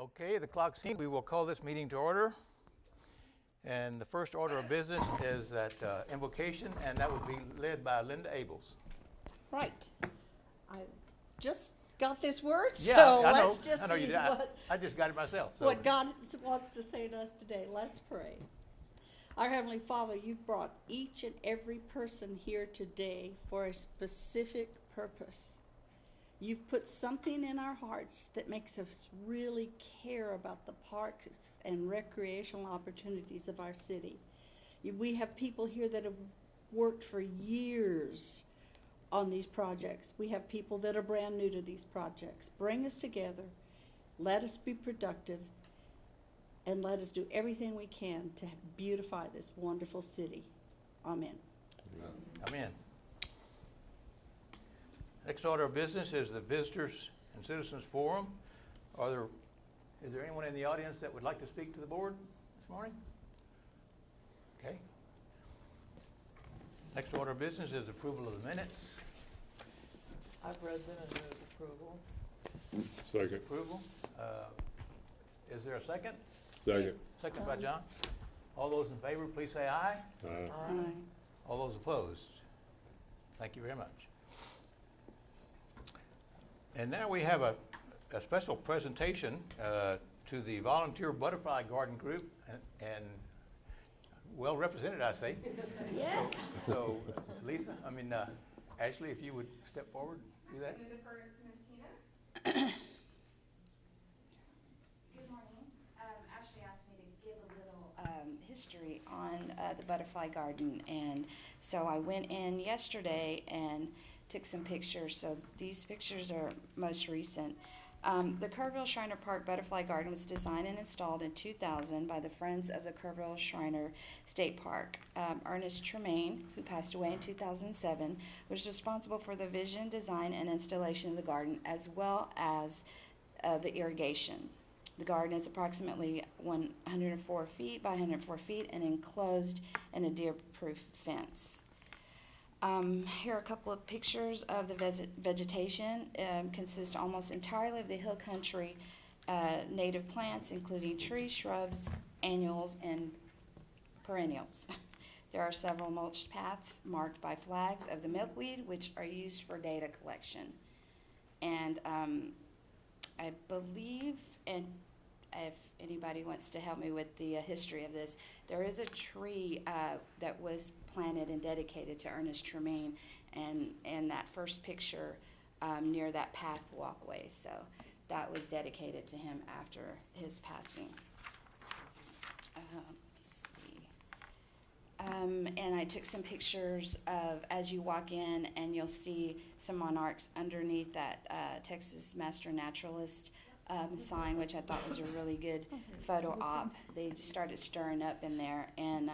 Okay, the clock's ticking. We will call this meeting to order. And the first order of business is that invocation, and that would be led by Linda Abels. Right. I just got this word, Yeah, so I let's know, just I know you see did. I just got it myself. So. what God wants to say to us today. Let's pray. Our Heavenly Father, you've brought each and every person here today for a specific purpose. You've put something in our hearts that makes us really care about the parks and recreational opportunities of our city. We have people here that have worked for years on these projects. We have people that are brand new to these projects. Bring us together, let us be productive, and let us do everything we can to beautify this wonderful city. Amen. Amen. Next order of business is the Visitors and Citizens Forum. Is there anyone in the audience that would like to speak to the board this morning? Okay. Next order of business is approval of the minutes. I've read them and move approval. Second. Approval. Is there a second? Second. Second by John. All those in favor, please say aye. Aye. Aye. All those opposed? Thank you very much. And now we have a special presentation to the Volunteer Butterfly Garden Group, and well represented, I say. Yeah. So, Lisa, Ashley, if you would step forward, do that. I'm going to defer to Ms. Tina. Good morning. Ashley asked me to give a little history on the butterfly garden, and so I went in yesterday and took some pictures. So these pictures are most recent. The Kerrville Shriner Park Butterfly Garden was designed and installed in 2000 by the Friends of the Kerrville Shriner State Park. Ernest Tremaine, who passed away in 2007, was responsible for the vision, design, and installation of the garden, as well as the irrigation. The garden is approximately 104 feet by 104 feet and enclosed in a deer-proof fence. Here are a couple of pictures of the vegetation. Consists almost entirely of the hill country native plants, including trees, shrubs, annuals, and perennials. There are several mulched paths marked by flags of the milkweed, which are used for data collection. And I believe, and if anybody wants to help me with the history of this, there is a tree that was planted and dedicated to Ernest Tremaine, and in that first picture near that path walkway. So that was dedicated to him after his passing. Let's see. And I took some pictures of, as you walk in, and you'll see some monarchs underneath that Texas Master Naturalist sign, which I thought was a really good photo op. They just started stirring up in there, and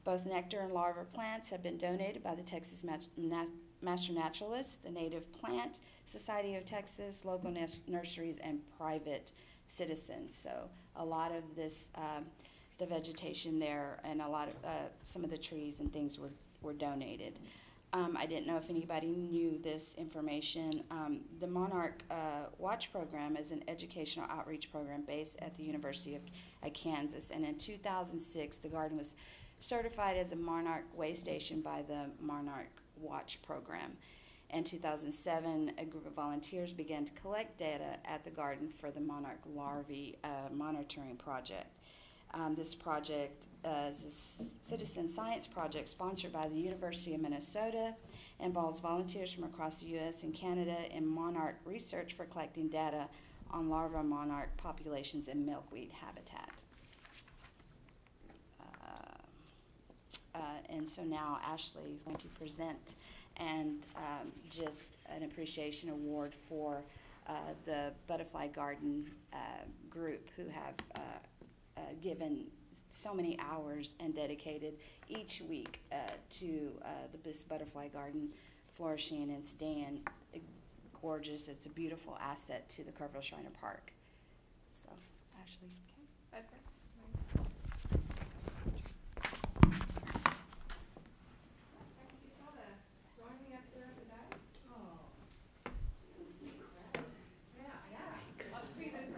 both nectar and larva plants have been donated by the Texas Master Naturalists, the Native Plant Society of Texas, local nurseries, and private citizens. So a lot of this, the vegetation there, and a lot of some of the trees and things were donated. I didn't know if anybody knew this information. The Monarch Watch Program is an educational outreach program based at the University of Kansas. And in 2006, the garden was certified as a Monarch Way Station by the Monarch Watch Program. In 2007, a group of volunteers began to collect data at the garden for the Monarch Larvae Monitoring Project. This project is a citizen science project sponsored by the University of Minnesota, involves volunteers from across the U.S. and Canada in monarch research for collecting data on larva monarch populations in milkweed habitat. And so now Ashley is going to present and just an appreciation award for the Butterfly Garden group, who have given so many hours and dedicated each week to this butterfly garden flourishing and staying gorgeous. It's a beautiful asset to the Kerrville Shriner Park. So, Ashley. Okay.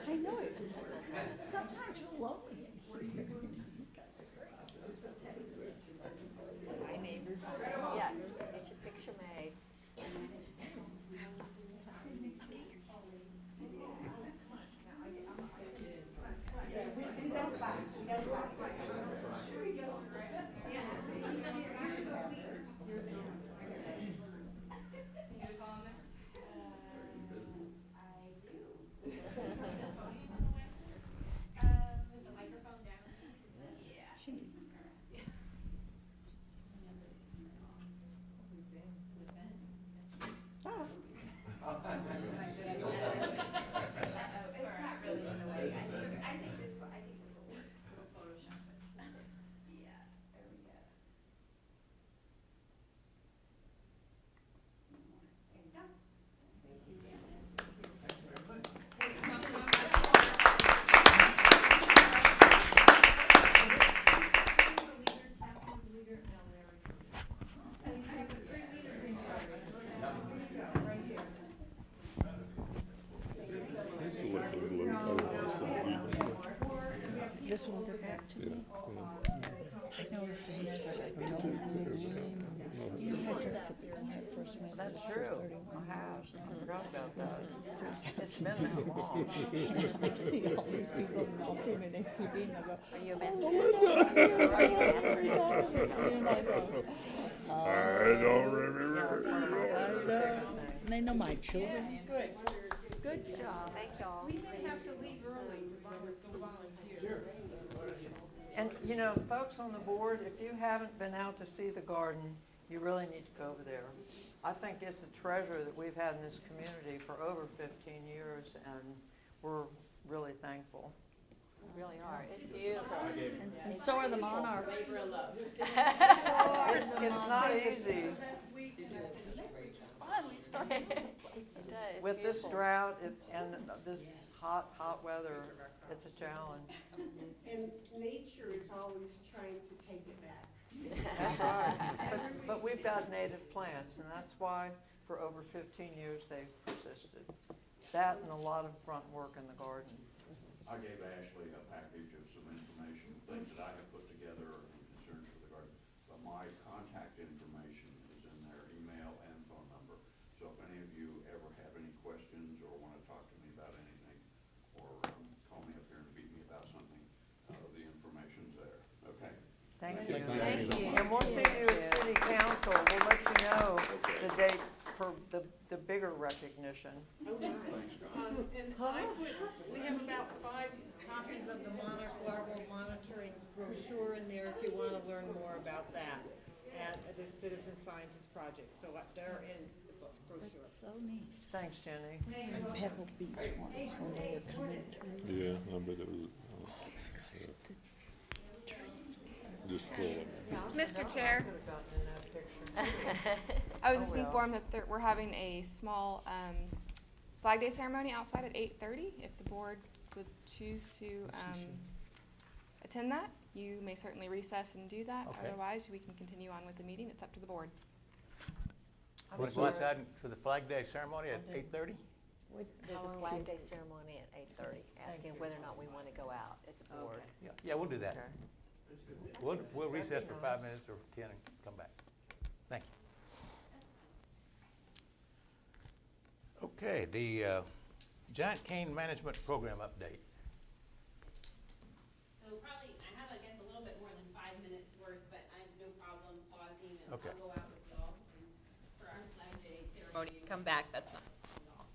I know it. lonely. My neighbor. Yeah, get your picture made. This one, they're back to me. I know her face, but I don't know her name. You know, I drove up there and had first met her That's for true. 31 I have. years. I forgot about that. It's 3,000 been that long. I see all these people and I'll see them in APB and I go, Are you a oh, Methodist? Linda, Are you a you're Methodist? And I go, I don't Yeah, remember. it's one of my favorite things. and they know my children. Good. Good job. Thank y'all. We may have to leave early to go volunteer. And, you know, folks on the board, if you haven't been out to see the garden, you really need to go over there. I think it's a treasure that we've had in this community for over 15 years, and we're really thankful. You really are. It's beautiful. And so are the monarchs. It's not easy. Finally started. It's With this beautiful. drought and this hot weather, it's a challenge. And nature is always trying to take it back. That's right. But we've got native plants, and that's why for over 15 years they've persisted. That and a lot of front work in the garden. I gave Ashley a package of some information, things that I have put together and concerns for the garden. But my contact information is in there, email and phone number. So if any of you ever have any questions or want to talk to me about anything, or call me up here and beat me about something, the information's there. Okay? Thank you. Thank you. And we'll see you at City Council. We'll let you know the date for the bigger recognition. Thanks, guys. And we have about 5 copies of the monarch larval monitoring brochure in there if you want to learn more about that at the Citizen Scientist Project. So they're in the brochure. So neat. Thanks, Jenny. In Pebble Beach once when they were coming through. Yeah, I bet it was, just full of Mr. Chair, Could have gotten in that picture. I was just Oh, well. informed that we're having a small Flag Day ceremony outside at 8:30. If the board would choose to attend that, you may certainly recess and do that. Okay. Otherwise, we can continue on with the meeting. It's up to the board. I'm Want to go sorry. outside for the Flag Day ceremony at I did. 8:30? There's a Flag Day ceremony at 8:30, asking whether or not we want to go out as a board. Yeah, we'll do that. Okay. We'll recess for 5 minutes or 10 and come back. Thank you. Okay, the Giant Cane Management Program update. So probably, I have, I guess, a little bit more than 5 minutes worth, but I have no problem pausing and Okay. I'll go out with y'all for our Flag Day ceremony and come back, that's not a problem at all.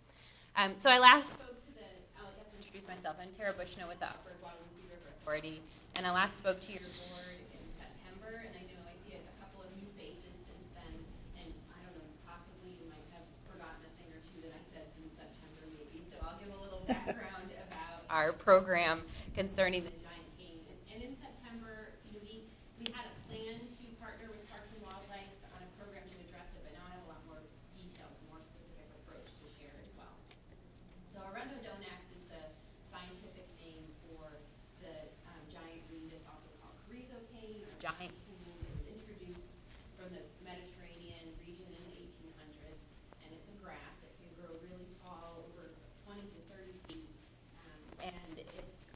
So I last spoke to I'll just introduce myself, I'm Tara Bushnell with the Upper Guadalupe River Authority, and I last spoke to your board in September, and I know I see a couple of new faces since then, and I don't know, possibly you might have forgotten a thing or two that I said since September maybe, so I'll give a little background about our program concerning the giant cane. And in September, we had a plan to partner with Parks and Wildlife on a program to address it, but now I have a lot more details, more specific approach to share as well. So Arundodontax is the scientific name for the giant weed. It's also called carrizo cane or giant cane. It was introduced from the Mediterranean region in the 1800s, and it's a grass. It can grow really tall, over 20 to 30 feet, and it's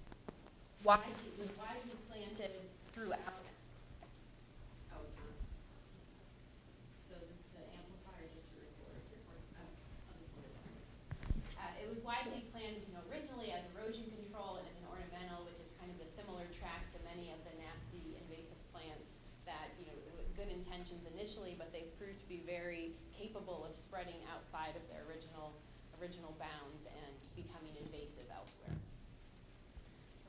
widely planted throughout. Oh, it's not. So this is to amplify or just to record? It was widely planted, originally as erosion control and as an ornamental, which is kind of a similar track to many of the nasty invasive plants that, with good intentions initially, but they've proved to be very capable of spreading outside of their original bounds and becoming invasive elsewhere.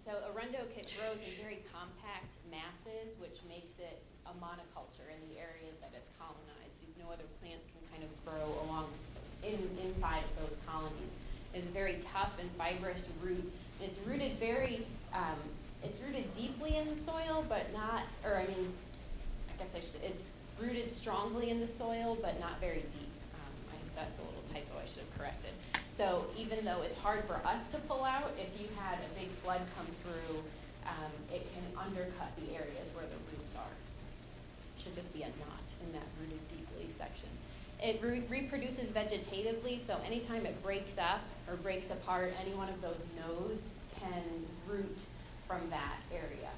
So arundo grows in very compact masses, which makes it a monoculture in the areas that it's colonized, because no other plants can kind of grow inside of those colonies. It's a very tough and fibrous root. It's rooted it's rooted deeply in the soil, but not, it's rooted strongly in the soil, but not very deep. That's a little typo I should have corrected. So even though it's hard for us to pull out, if you had a big flood come through, it can undercut the areas where the roots are. It should just be a knot in that rooted deeply section. It reproduces vegetatively, so anytime it breaks up or breaks apart, any one of those nodes can root from that area.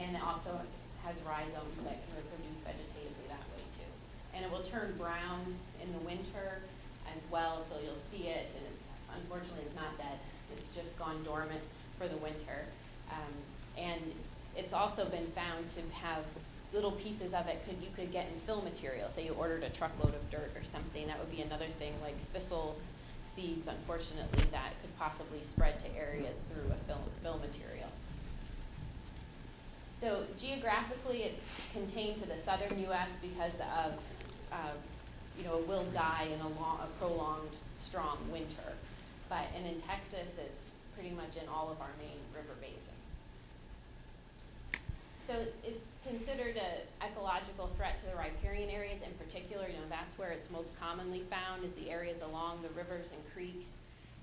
And it also has rhizomes that can reproduce vegetatively that way too. And it will turn brown in the winter as well, so you'll see it, and unfortunately it's not dead. It's just gone dormant for the winter. And it's also been found to have little pieces of it you could get in fill material. Say you ordered a truckload of dirt or something, that would be another thing, like thistle seeds, unfortunately, that could possibly spread to areas through a fill material. So geographically, it's contained to the southern U.S. because of it will die in a prolonged, strong winter. And in Texas, it's pretty much in all of our main river basins. So it's considered an ecological threat to the riparian areas in particular. That's where it's most commonly found, is the areas along the rivers and creeks.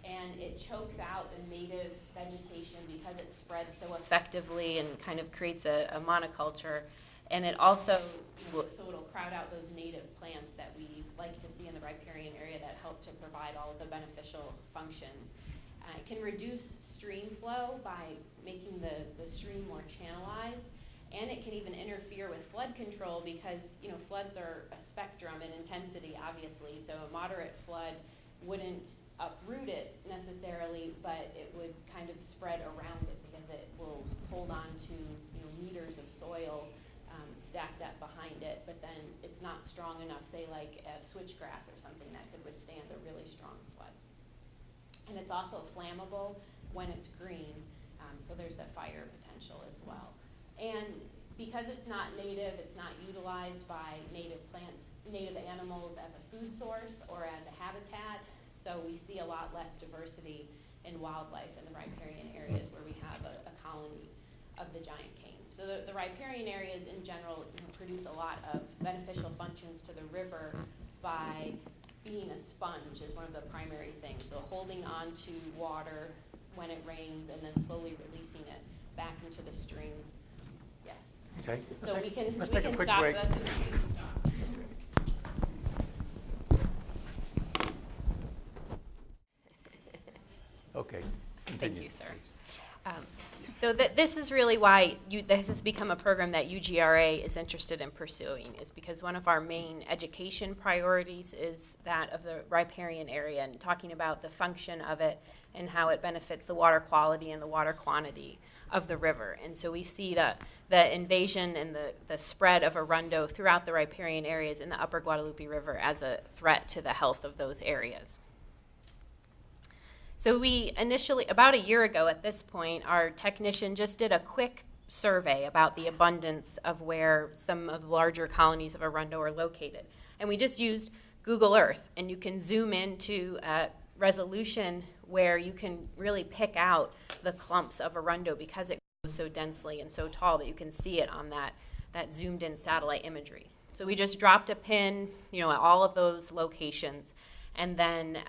And it chokes out the native vegetation because it spreads so effectively and kind of creates a monoculture. And it also, so it'll crowd out those native plants that we like to see in the riparian area that help to provide all of the beneficial functions. It can reduce stream flow by making the stream more channelized. And it can even interfere with flood control because, floods are a spectrum in intensity, obviously. So a moderate flood wouldn't uproot it necessarily, but it would kind of spread around it because it will hold on to, meters of soil stacked up behind it, but then it's not strong enough, say like a switchgrass or something that could withstand a really strong flood. And it's also flammable when it's green, so there's the fire potential as well. And because it's not native, it's not utilized by native plants, native animals as a food source or as a habitat, so we see a lot less diversity in wildlife in the riparian areas where we have a colony of the giant cane. So the riparian areas in general produce a lot of beneficial functions to the river by being a sponge is one of the primary things. So holding on to water when it rains and then slowly releasing it back into the stream. Yes. Okay. So we can take a quick stop. break. That's an easy stop. Okay. Thank Continue, you, sir. please. So this is really why this has become a program that UGRA is interested in pursuing, is because one of our main education priorities is that of the riparian area and talking about the function of it and how it benefits the water quality and the water quantity of the river. And so we see the invasion and the spread of arundo throughout the riparian areas in the upper Guadalupe River as a threat to the health of those areas. So we initially, about a year ago at this point, our technician just did a quick survey about the abundance of where some of the larger colonies of arundo are located. And we just used Google Earth, and you can zoom into a resolution where you can really pick out the clumps of arundo because it grows so densely and so tall that you can see it on that zoomed in satellite imagery. So we just dropped a pin, at all of those locations, and then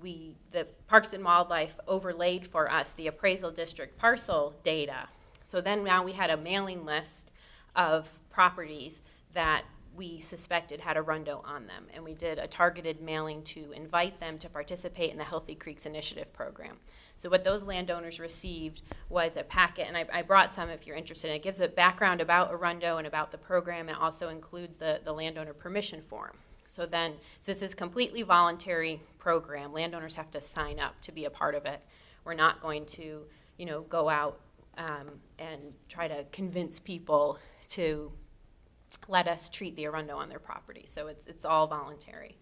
the Parks and Wildlife overlaid for us the appraisal district parcel data. So then now we had a mailing list of properties that we suspected had arundo on them, and we did a targeted mailing to invite them to participate in the Healthy Creeks Initiative program. So what those landowners received was a packet, and I brought some if you're interested. It gives a background about Arundo and about the program. It also includes the landowner permission form. So then, since it's a completely voluntary program, landowners have to sign up to be a part of it. We're not going to, go out and try to convince people to let us treat the Arundo on their property. So it's all voluntary.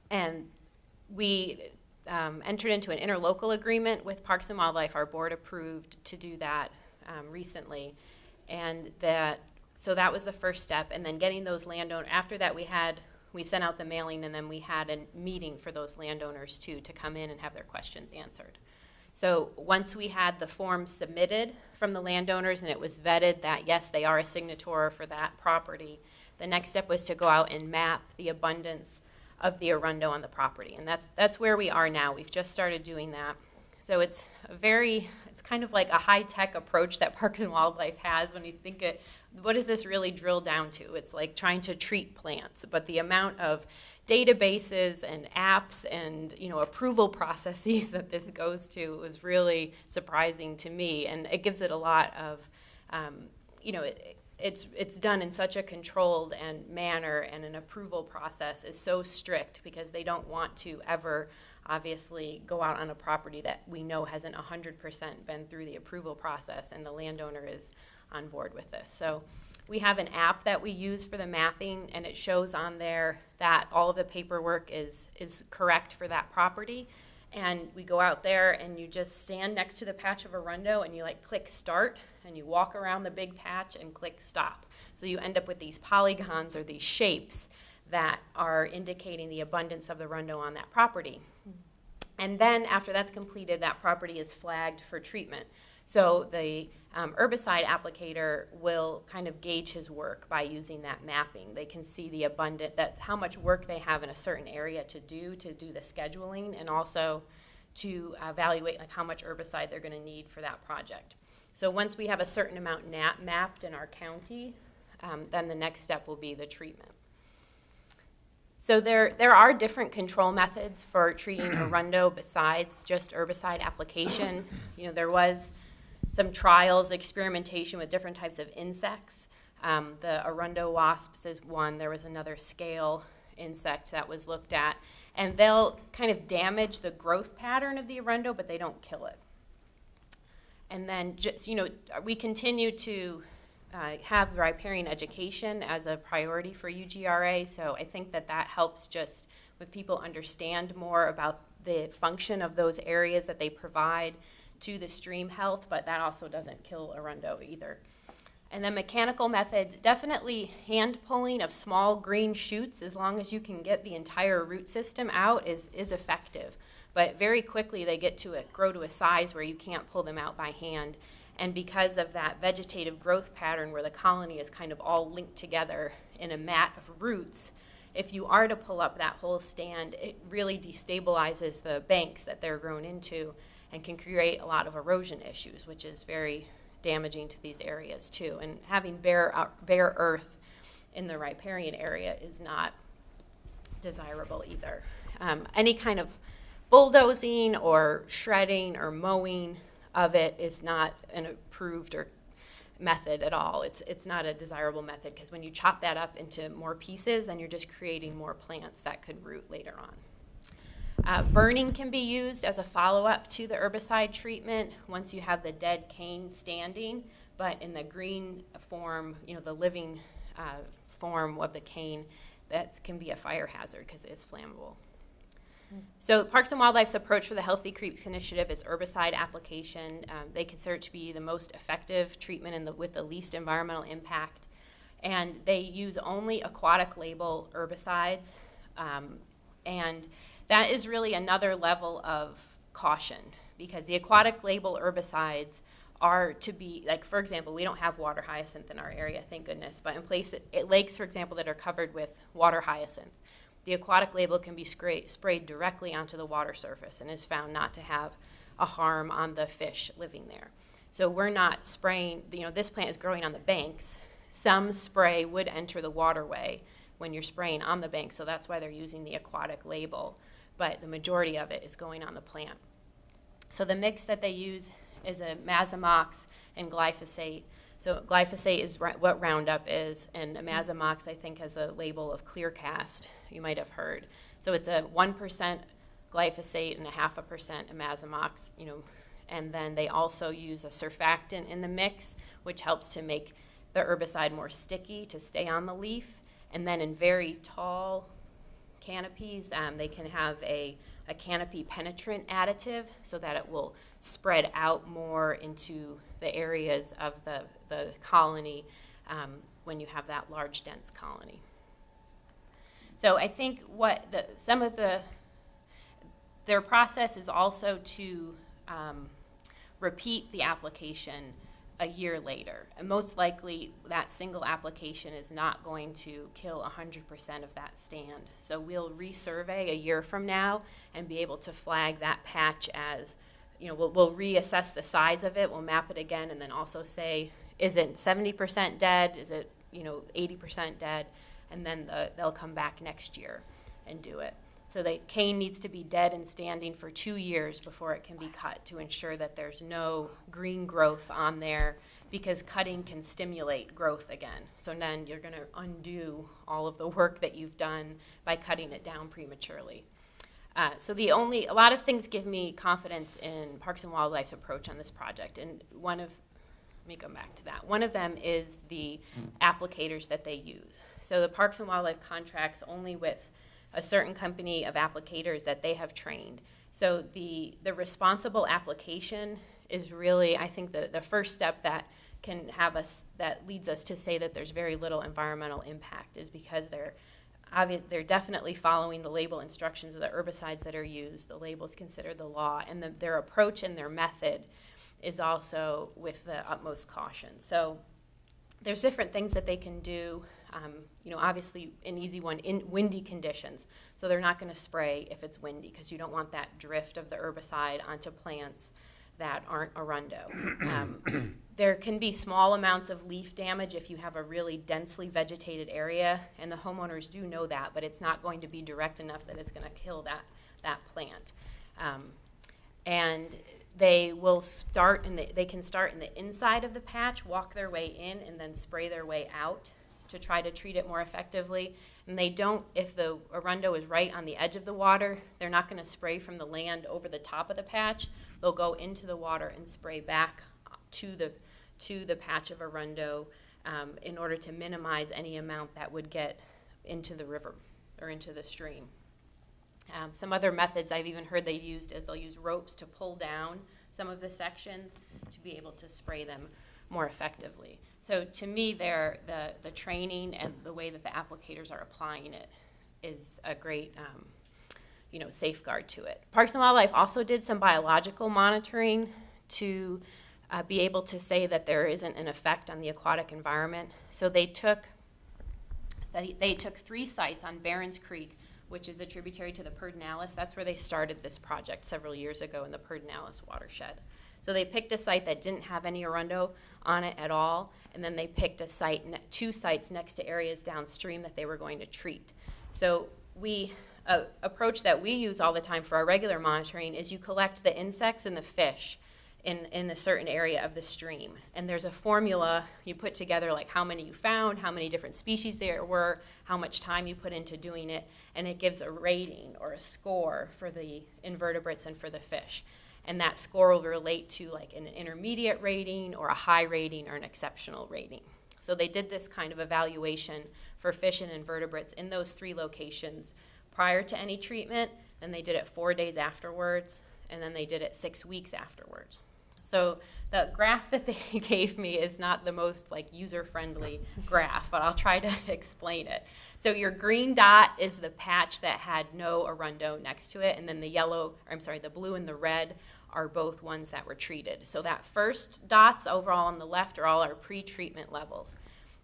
And we entered into an interlocal agreement with Parks and Wildlife. Our board approved to do that recently. And so that was the first step. And then getting those landowners, after that we sent out the mailing, and then we had a meeting for those landowners too to come in and have their questions answered. So once we had the forms submitted from the landowners and it was vetted that yes, they are a signator for that property, the next step was to go out and map the abundance of the Arundo on the property. And that's where we are now. We've just started doing that. So it's kind of like a high-tech approach that Parks and Wildlife has when you think what does this really drill down to? It's like trying to treat plants, but the amount of databases and apps and approval processes that this goes to was really surprising to me, and it gives it a lot of it's done in such a controlled manner, and an approval process is so strict because they don't want to ever obviously go out on a property that we know hasn't 100% been through the approval process, and the landowner is on board with this. So we have an app that we use for the mapping, and it shows on there that all of the paperwork is correct for that property. And we go out there and you just stand next to the patch of Arundo and you click start, and you walk around the big patch and click stop. So you end up with these polygons or these shapes that are indicating the abundance of the Arundo on that property. And then after that's completed, that property is flagged for treatment. So the herbicide applicator will kind of gauge his work by using that mapping. They can see the how much work they have in a certain area to do the scheduling, and also to evaluate how much herbicide they're going to need for that project. So once we have a certain amount mapped in our county, then the next step will be the treatment. So there are different control methods for treating Arundo besides just herbicide application. There was some trials, experimentation with different types of insects. The Arundo wasps is one. There was another scale insect that was looked at. And they'll kind of damage the growth pattern of the Arundo, but they don't kill it. And then we continue to have the riparian education as a priority for UGRA. So I think that helps just with people understand more about the function of those areas that they provide to the stream health, but that also doesn't kill Arundo either. And then mechanical methods, definitely hand pulling of small green shoots, as long as you can get the entire root system out, is effective. But very quickly they grow to a size where you can't pull them out by hand. And because of that vegetative growth pattern where the colony is kind of all linked together in a mat of roots, if you are to pull up that whole stand, it really destabilizes the banks that they're grown into and can create a lot of erosion issues, which is very damaging to these areas too. And having bare earth in the riparian area is not desirable either. Any kind of bulldozing or shredding or mowing of it is not an approved method at all. It's not a desirable method, because when you chop that up into more pieces, then you're just creating more plants that could root later on. Burning can be used as a follow-up to the herbicide treatment once you have the dead cane standing, but in the green form, the living form of the cane, that can be a fire hazard because it is flammable. So Parks and Wildlife's approach for the Healthy Creeks Initiative is herbicide application. They consider it to be the most effective treatment with the least environmental impact. And they use only aquatic label herbicides. And that is really another level of caution, because the aquatic label herbicides are to be, for example, we don't have water hyacinth in our area, thank goodness, but in lakes, for example, that are covered with water hyacinth, the aquatic label can be sprayed directly onto the water surface and is found not to have a harm on the fish living there. So we're not spraying, this plant is growing on the banks. Some spray would enter the waterway when you're spraying on the bank, so that's why they're using the aquatic label. but the majority of it is going on the plant. So the mix that they use is a Mazamox and glyphosate. So glyphosate is what Roundup is, and Mazamox, I think, has a label of Clearcast, you might have heard. So it's a 1% glyphosate and a 0.5% Mazamox, and then they also use a surfactant in the mix, which helps to make the herbicide more sticky to stay on the leaf. And then in very tall canopies, they can have a canopy penetrant additive so that it will spread out more into the areas of the colony when you have that large, dense colony. So I think their process is also to repeat the application a year later. And most likely that single application is not going to kill 100% of that stand. So we'll resurvey a year from now and be able to flag that patch as, we'll reassess the size of it, we'll map it again, and then also say, is it 70% dead? Is it 80% dead? And then they'll come back next year and do it. So the cane needs to be dead and standing for 2 years before it can be cut to ensure that there's no green growth on there, because cutting can stimulate growth again. So then you're going to undo all of the work that you've done by cutting it down prematurely. So a lot of things give me confidence in Parks and Wildlife's approach on this project. And let me go back to that. One of them is the applicators that they use. So the Parks and Wildlife contracts only with a certain company of applicators that they have trained. So the responsible application is really, I think, the first step that that leads us to say that there's very little environmental impact, is because they're definitely following the label instructions of the herbicides that are used. The label is considered the law, and their approach and their method is also with the utmost caution. So there's different things that they can do. Obviously an easy one, in windy conditions. So they're not going to spray if it's windy, because you don't want that drift of the herbicide onto plants that aren't arundo. There can be small amounts of leaf damage if you have a really densely vegetated area, and the homeowners do know that, but it's not going to be direct enough that it's going to kill that plant. And they will they can start in the inside of the patch, walk their way in, and then spray their way out to try to treat it more effectively. And they don't, if the arundo is right on the edge of the water, they're not going to spray from the land over the top of the patch. They'll go into the water and spray back to the patch of arundo in order to minimize any amount that would get into the river or into the stream. Some other methods I've even heard they used is they'll use ropes to pull down some of the sections to be able to spray them more effectively. So to me, the training and the way that the applicators are applying it is a great safeguard to it. Parks and Wildlife also did some biological monitoring to be able to say that there isn't an effect on the aquatic environment. So they took 3 sites on Barron's Creek, which is a tributary to the Pedernales. That's where they started this project several years ago in the Pedernales watershed. So they picked a site that didn't have any arundo on it at all, and then they picked 2 sites next to areas downstream that they were going to treat. So approach that we use all the time for our regular monitoring is you collect the insects and the fish in a certain area of the stream. And there's a formula you put together, like how many you found, how many different species there were, how much time you put into doing it, and it gives a rating or a score for the invertebrates and for the fish. And that score will relate to like an intermediate rating or a high rating or an exceptional rating. So they did this kind of evaluation for fish and invertebrates in those 3 locations prior to any treatment, then they did it 4 days afterwards, and then they did it 6 weeks afterwards. So the graph that they gave me is not the most user-friendly graph, but I'll try to explain it. So your green dot is the patch that had no arundo next to it, and then the blue and the red are both ones that were treated. So that first dots overall on the left are all our pre-treatment levels.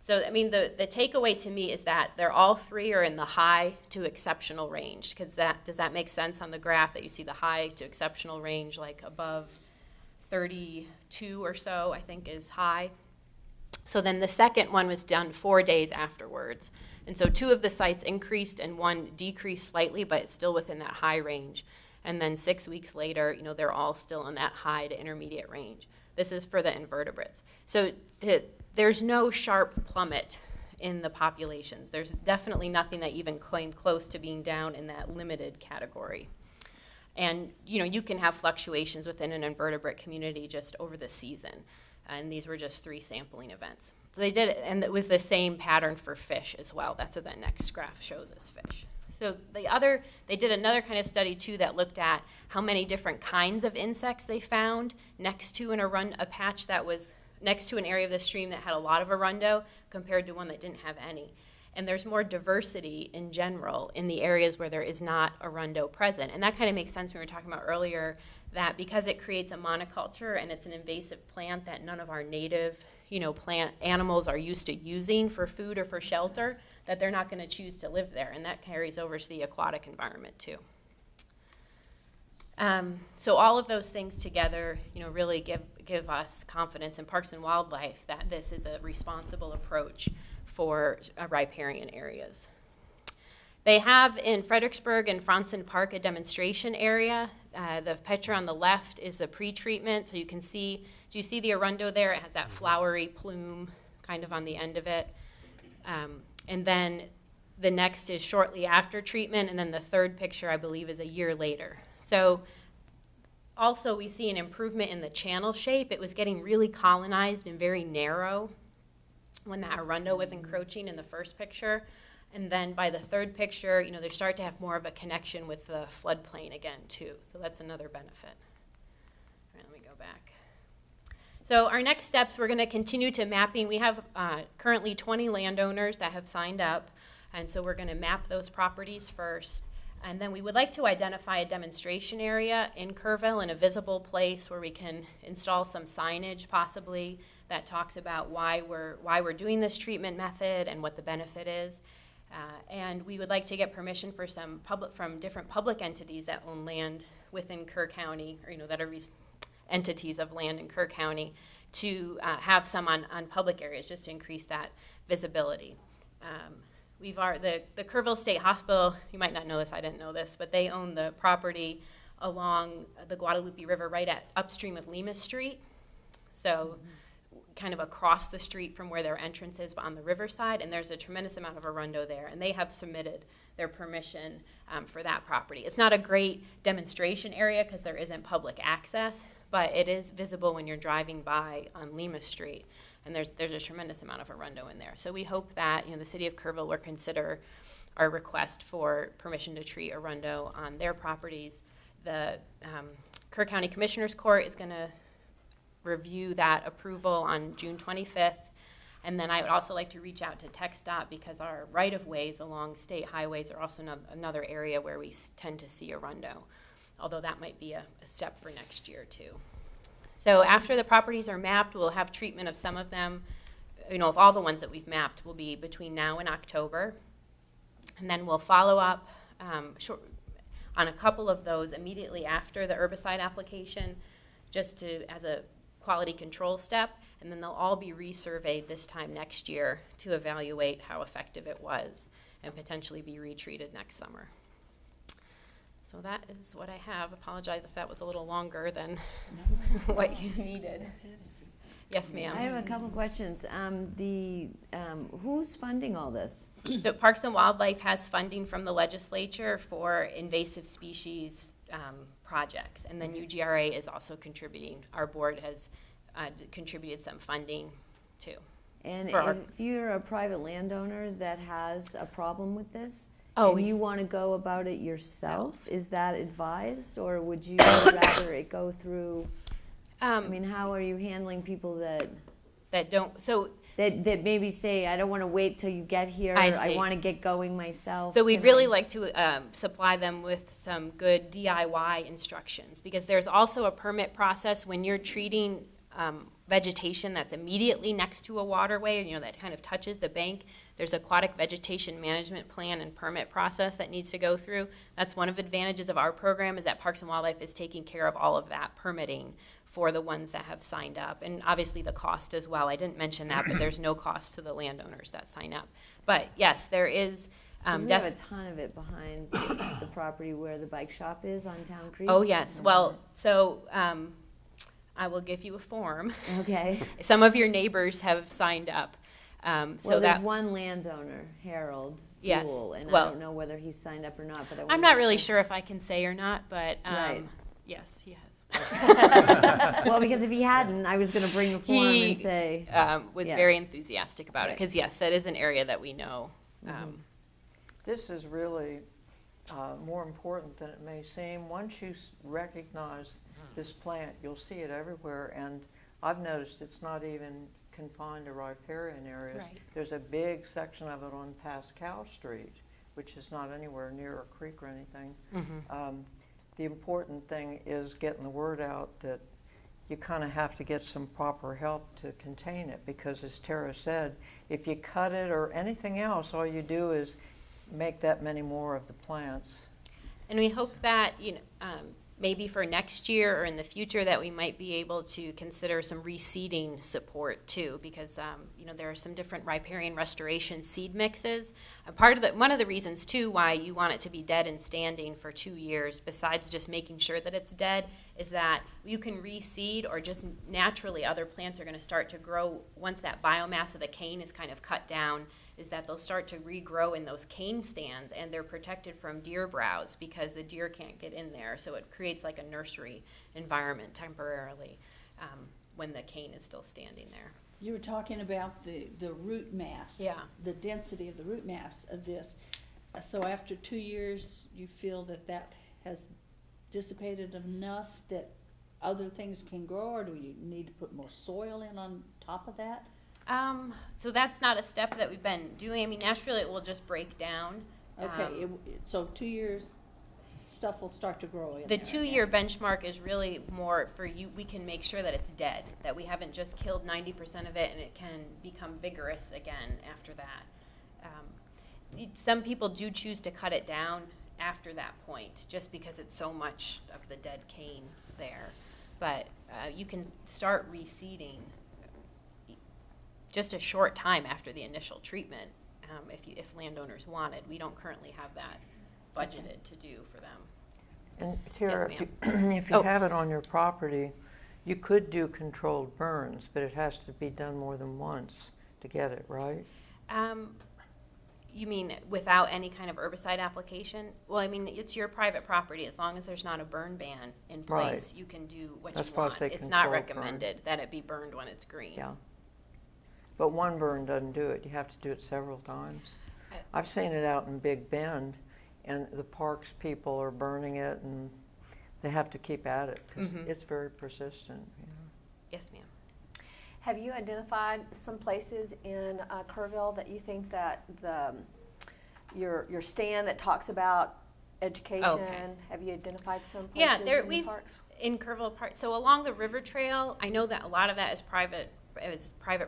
So, I mean, the takeaway to me is that they're all 3 are in the high to exceptional range. Does that make sense on the graph that you see the high to exceptional range, like above 32 or so, I think is high. So then the second one was done 4 days afterwards. And so 2 of the sites increased and 1 decreased slightly, but it's still within that high range. And then 6 weeks later, they're all still in that high to intermediate range. This is for the invertebrates. So there's no sharp plummet in the populations. There's definitely nothing that even claimed close to being down in that limited category. And you can have fluctuations within an invertebrate community just over the season. And these were just 3 sampling events. So they did it, and it was the same pattern for fish as well. That's what that next graph shows as fish. So they did another kind of study too that looked at how many different kinds of insects they found next to a patch that was next to an area of the stream that had a lot of arundo compared to one that didn't have any. And there's more diversity in general in the areas where there is not arundo present. And that kind of makes sense when we were talking about earlier that because it creates a monoculture and it's an invasive plant that none of our native plant animals are used to using for food or for shelter, that they're not going to choose to live there. And that carries over to the aquatic environment too. So all of those things together, really give us confidence in Parks and Wildlife that this is a responsible approach for riparian areas. They have in Fredericksburg and Franzen Park a demonstration area. The picture on the left is the pre-treatment. So you can see, do you see the arundo there? It has that flowery plume kind of on the end of it. And then the next is shortly after treatment, and then the third picture, I believe, is a year later. So also we see an improvement in the channel shape. It was getting really colonized and very narrow when that arundo was encroaching in the first picture. And then by the third picture, they start to have more of a connection with the floodplain again, too. So that's another benefit. All right, let me go back. So our next steps, we're going to continue to mapping. We have currently 20 landowners that have signed up, and so we're going to map those properties first. And then we would like to identify a demonstration area in Kerrville in a visible place where we can install some signage possibly that talks about why we're doing this treatment method and what the benefit is. And we would like to get permission for from different public entities that own land within Kerr County, or that are entities of land in Kerr County, to have some on public areas just to increase that visibility. The Kerrville State Hospital, you might not know this, I didn't know this, but they own the property along the Guadalupe River right upstream of Lima Street. So kind of across the street from where their entrance is, but on the riverside, and there's a tremendous amount of arundo there, and they have submitted their permission for that property. It's not a great demonstration area because there isn't public access, but it is visible when you're driving by on Lima Street, and there's a tremendous amount of arundo in there. So we hope that the city of Kerrville will consider our request for permission to treat arundo on their properties. The Kerr County Commissioners Court is going to review that approval on June 25th. And then I would also like to reach out to TxDOT because our right-of-ways along state highways are also another area where we tend to see arundo, although that might be a step for next year too. So after the properties are mapped, we'll have treatment of some of them. Of all the ones that we've mapped will be between now and October. And then we'll follow up on a couple of those immediately after the herbicide application, just as a quality control step, and then they'll all be resurveyed this time next year to evaluate how effective it was and potentially be retreated next summer. So that is what I have. Apologize if that was a little longer than what you needed. Yes, ma'am. I have a couple questions. Who's funding all this? So Parks and Wildlife has funding from the legislature for invasive species projects, and then UGRA is also contributing. Our board has contributed some funding too. And if you're a private landowner that has a problem with this, and you want to go about it yourself, is that advised, or would you rather it go through? I mean, how are you handling people that don't? So that maybe say, I don't want to wait till you get here. I want to get going myself. So we'd really like to supply them with some good DIY instructions, because there's also a permit process when you're treating vegetation that's immediately next to a waterway, you know, that kind of touches the bank. There's aquatic vegetation management plan and permit process that needs to go through. That's one of the advantages of our program, is that Parks and Wildlife is taking care of all of that permitting for the ones that have signed up. And obviously the cost as well. I didn't mention that, but there's no cost to the landowners that sign up. But yes, there is. We have a ton of it behind the property where the bike shop is on Town Creek. Oh, yes. Well, so I will give you a form. Okay. Some of your neighbors have signed up. Well, there's one landowner, Harold Yes. Buell, and Well, I don't know whether he's signed up or not. But I'm not really sure if I can say or not, but Right. yes, he has. Well, because if he hadn't, I was going to bring the form and say. Was Yeah. very enthusiastic about it, Right. because yes, that is an area that we know. This is really more important than it may seem. Once you recognize this plant, you'll see it everywhere, and I've noticed it's not even confined to riparian areas. Right. There's a big section of it on Pascal Street, which is not anywhere near a creek or anything. The important thing is getting the word out that you kind of have to get some proper help to contain it, because as Tara said, if you cut it or anything else, all you do is make that many more of the plants. And we hope that, you know, maybe for next year or in the future, that we might be able to consider some reseeding support too, because you know, there are some different riparian restoration seed mixes. One of the reasons too why you want it to be dead and standing for 2 years, besides just making sure that it's dead, is that you can reseed, or just naturally other plants are going to start to grow once that biomass of the cane is kind of cut down. Is that they'll start to regrow in those cane stands, and they're protected from deer browse because the deer can't get in there. So it creates like a nursery environment temporarily when the cane is still standing there. You were talking about the root mass. Yeah. The density of the root mass of this. So after 2 years, you feel that that has dissipated enough that other things can grow, or do you need to put more soil in on top of that? So that's not a step that we've been doing. I mean, naturally it will just break down. Okay, so 2 years, stuff will start to grow in The there. 2-year benchmark is really more for you. We can make sure that it's dead, that we haven't just killed 90% of it, and it can become vigorous again after that. Some people do choose to cut it down after that point, just because it's so much of the dead cane there. But you can start reseeding just a short time after the initial treatment, if landowners wanted. We don't currently have that budgeted to do for them. And Tara, Yes, if you have it on your property, you could do controlled burns, but it has to be done more than once to get it, right? You mean without any kind of herbicide application? Well, I mean, it's your private property. As long as there's not a burn ban in place, Right. you can do what That's you why I want. say It's not controlled burn. recommended that it be burned when it's green. Yeah. But one burn doesn't do it. You have to do it several times. I've seen it out in Big Bend, and the parks people are burning it, and they have to keep at it because it's very persistent. You know? Yes, ma'am. Have you identified some places in Kerrville that you think that your stand that talks about education? Okay. Have you identified some places Yeah, in the parks? in Kerrville Park. So along the river trail, I know that a lot of that is private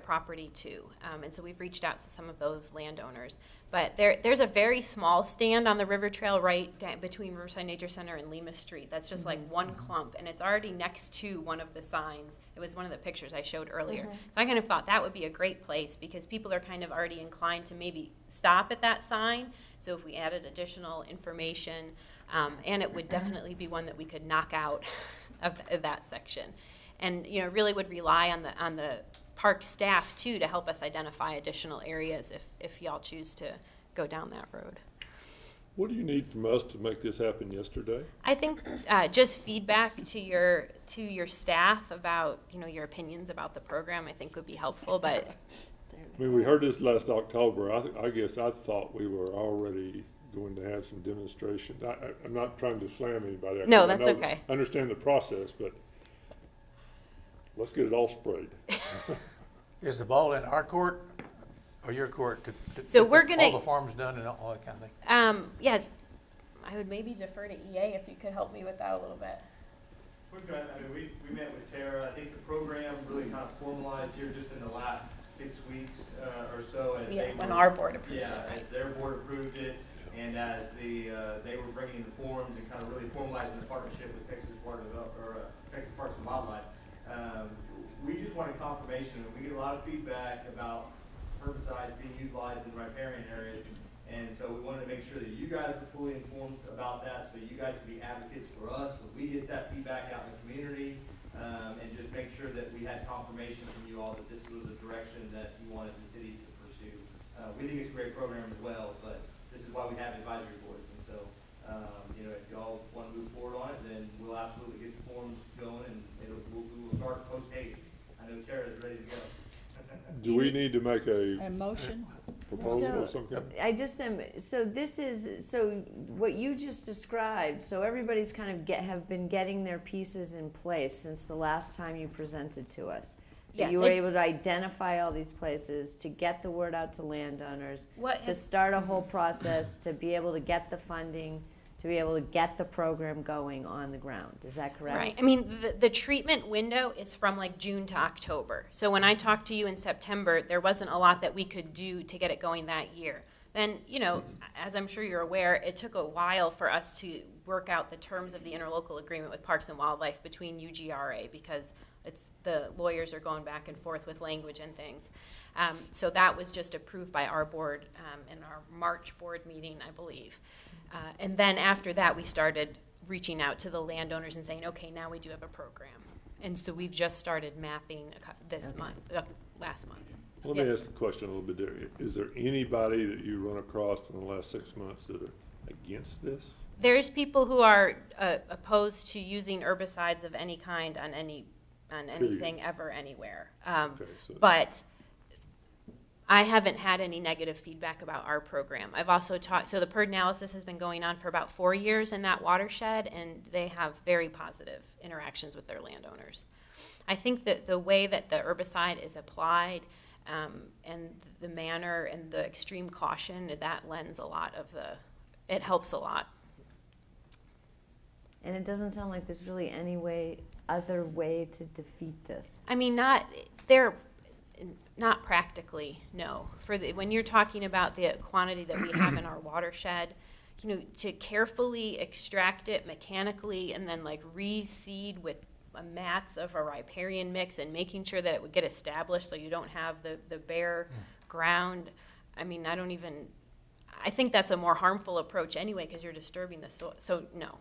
property too, and so we've reached out to some of those landowners. But there's a very small stand on the river trail right between Riverside Nature Center and Lima Street. That's just like one clump, and it's already next to one of the signs. It was one of the pictures I showed earlier. So I kind of thought that would be a great place because people are kind of already inclined to maybe stop at that sign. So if we added additional information, and it would definitely be one that we could knock out of that section, and you know really would rely on the park staff too to help us identify additional areas if y'all choose to go down that road. What do you need from us to make this happen yesterday? I think just feedback to your staff about your opinions about the program I think would be helpful. But I mean, we heard this last October. I guess I thought we were already going to have some demonstrations. I'm not trying to slam anybody. No, that's okay. I understand the process, but let's get it all sprayed. Is the ball in our court or your court to So get we're gonna- all the forms done and all that kind of thing? yeah, I would maybe defer to EA if you could help me with that a little bit. We've got, I mean, we met with Tara. I think the program really finalized here just in the last 6 weeks or so. As Yeah, they when were, our board approved it, yeah, right? as their board approved it, and as they were bringing the forms and kind of really formalizing the partnership with Texas Parks and Wildlife. We just wanted confirmation. We get a lot of feedback about herbicides being utilized in riparian areas, and so we wanted to make sure that you guys were fully informed about that, so you guys can be advocates for us when we get that feedback out in the community, and just make sure that we had confirmation from you all that this was the direction that you wanted the city to pursue. We think it's a great program as well, but this is why we have advisory boards, and so if y'all want to move forward on it, then we'll absolutely get the forms going, and we will start post haste. I know Tara's ready to go. Do we need to make A motion? proposal of some kind? I just am, so what you just described, so everybody's kind of have been getting their pieces in place since the last time you presented to us. That Yes, you were able to identify all these places, to get the word out to landowners, to start a whole process, to be able to get the funding, to be able to get the program going on the ground. Is that correct? Right. I mean, the treatment window is from like June to October. So when I talked to you in September, there wasn't a lot that we could do to get it going that year. Then, as I'm sure you're aware, it took a while for us to work out the terms of the interlocal agreement with Parks and Wildlife between UGRA, because the lawyers are going back and forth with language and things. So that was just approved by our board in our March board meeting, I believe. And then after that, we started reaching out to the landowners and saying, okay, now we do have a program. And so we've just started mapping last month. Let me ask the question a little bit different. Is there anybody that you run across in the last 6 months that are against this? There's people who are opposed to using herbicides of any kind on anything ever, anywhere. But I haven't had any negative feedback about our program. I've also so the PERD analysis has been going on for about 4 years in that watershed, and they have very positive interactions with their landowners. I think that the way that the herbicide is applied and the manner and the extreme caution, that lends a lot of it helps a lot. And it doesn't sound like there's really any other way to defeat this. I mean, not practically, no. When you're talking about the quantity that we have in our watershed, to carefully extract it mechanically and then like reseed with mats of a riparian mix and making sure that it would get established so you don't have the bare ground. I mean, I think that's a more harmful approach anyway because you're disturbing the soil. So no,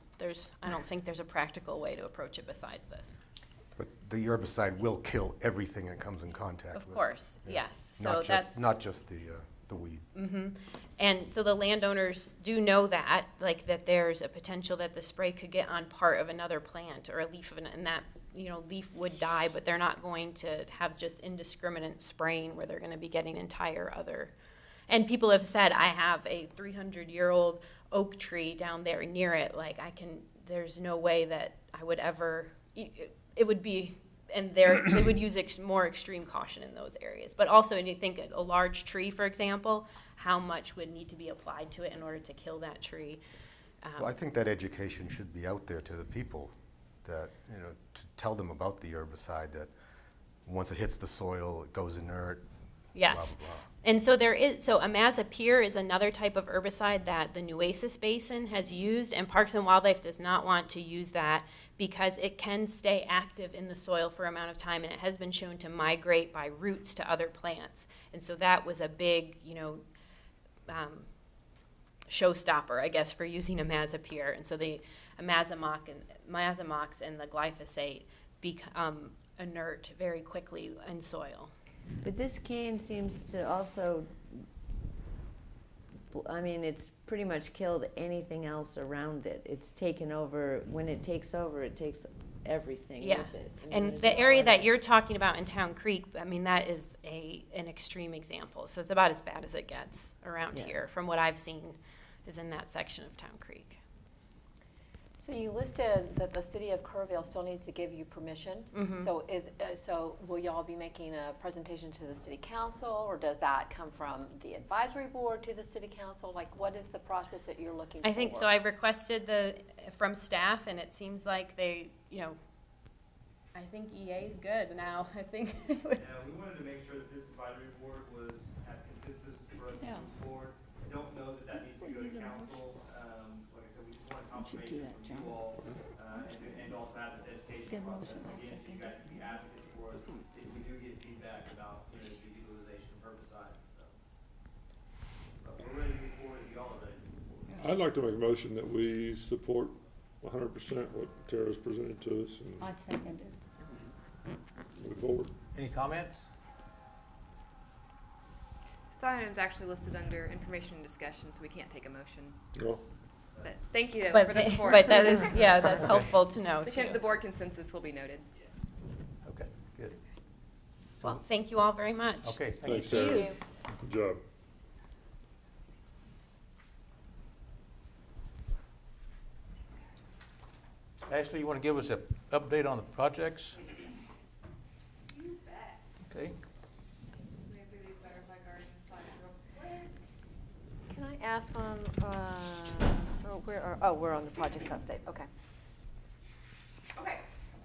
I don't think there's a practical way to approach it besides this. But the herbicide will kill everything it comes in contact with. Of course, yes. Not just the weed. Mm-hmm. And so the landowners do know that there's a potential that the spray could get on part of another plant or a leaf and that leaf would die, but they're not going to have just indiscriminate spraying where they're going to be getting entire other. And people have said, I have a 300-year-old oak tree down there near it. There's no way that I would ever. It would be, and they would use more extreme caution in those areas. But also, when you think a large tree, for example, how much would need to be applied to it in order to kill that tree? Well, I think that education should be out there to the people, that to tell them about the herbicide. That once it hits the soil, it goes inert. Yes. Blah, blah, blah. And so imazapyr is another type of herbicide that the Nueces Basin has used, and Parks and Wildlife does not want to use that because it can stay active in the soil for an amount of time, and it has been shown to migrate by roots to other plants. And so that was a big, showstopper, I guess, for using imazapyr. And so the imazamox and the glyphosate become inert very quickly in soil. But this cane seems to also, it's pretty much killed anything else around it. It's taken over. When it takes over, it takes everything with it. And the area that you're talking about in Town Creek, that is an extreme example. So it's about as bad as it gets around here, from what I've seen, is in that section of Town Creek. So you listed that the city of Kerrville still needs to give you permission. Mm-hmm. So will y'all be making a presentation to the city council, or does that come from the advisory board to the city council? What is the process that you're looking for? I think so. I requested from staff, and it seems like they, I think EA is good now. I think. Yeah, we wanted to make sure that this advisory board had consensus for us to move forward. I don't know that needs to go to council. Like I said, we just want confirmation from you all, and also have this education process. Again, so you guys can be advocates for us if we do get feedback about the utilization of herbicides. So. But we're ready to move forward if y'all are ready to move forward. I'd like to make a motion that we support 100% what Tara's presented to us and I second it. move forward. Any comments? This item's actually listed under information and discussion, so we can't take a motion. No. But thank you But, for the support. but that is, yeah, that's helpful to know too. The board consensus will be noted. Okay, good. Well, thank you all very much. Okay, Thanks, thank you. Tara. Good job. Ashley, you want to give us an update on the projects? You bet. Okay. Just move through these butterfly gardens slides real quick. Can I ask on, we're on the projects update, okay. Okay,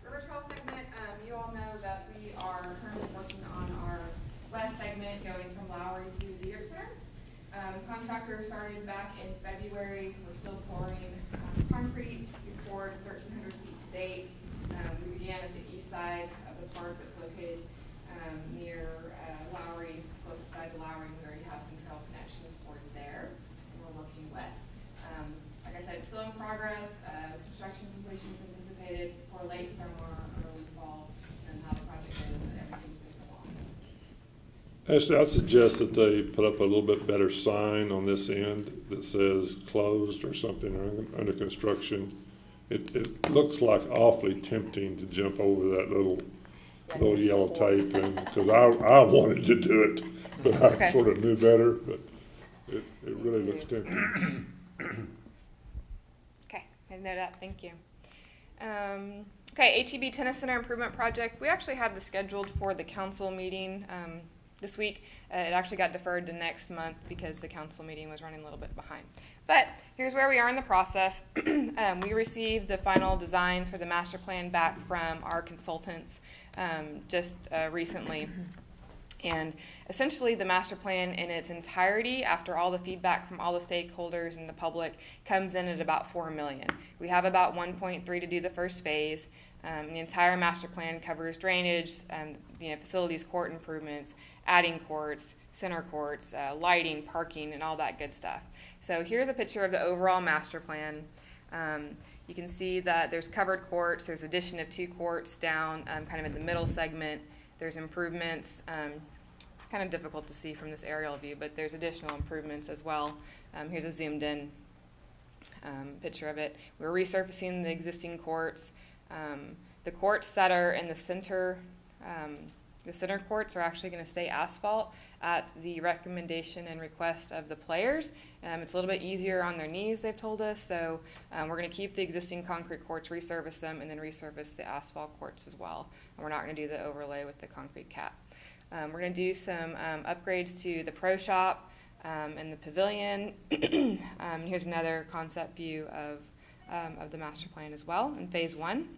River Trail segment, you all know that we are currently working on our west segment going from Lowry to the Yurt Center. Contractor started back in February. We're still pouring concrete. We poured 1,300 feet to date. We began at the east side of the park that's located near Lowry, closest side to Lowry. We already have some trail connections poured there. And we're working west. Like I said, it's still in progress. Construction completion is anticipated for late summer, early fall, and how the project goes, and everything's moving along. Actually, I'd suggest that they put up a little bit better sign on this end that says closed or something, or under construction. It looks like awfully tempting to jump over that little yellow tape, and because I wanted to do it, but I Okay. sort of knew better. But it really looks tempting. Okay, I know that. Thank you. Okay, HEB Tennis Center Improvement Project. We actually had this scheduled for the council meeting this week. It actually got deferred to next month because the council meeting was running a little bit behind. But here's where we are in the process. We received the final designs for the master plan back from our consultants just recently. And essentially the master plan in its entirety, after all the feedback from all the stakeholders and the public, comes in at about $4 million. We have about 1.3 to do the first phase. The entire master plan covers drainage, facilities, court improvements, adding courts, center courts, lighting, parking, and all that good stuff. So here's a picture of the overall master plan. You can see that there's covered courts. There's addition of 2 courts down kind of in the middle segment. There's improvements. It's kind of difficult to see from this aerial view, but there's additional improvements as well. Here's a zoomed in picture of it. We're resurfacing the existing courts. The courts that are in the center courts are actually going to stay asphalt at the recommendation and request of the players. It's a little bit easier on their knees, they've told us, so we're going to keep the existing concrete courts, resurface them, and then resurface the asphalt courts as well. And we're not going to do the overlay with the concrete cap. We're going to do some upgrades to the pro shop and the pavilion. Here's another concept view of the master plan as well in phase 1.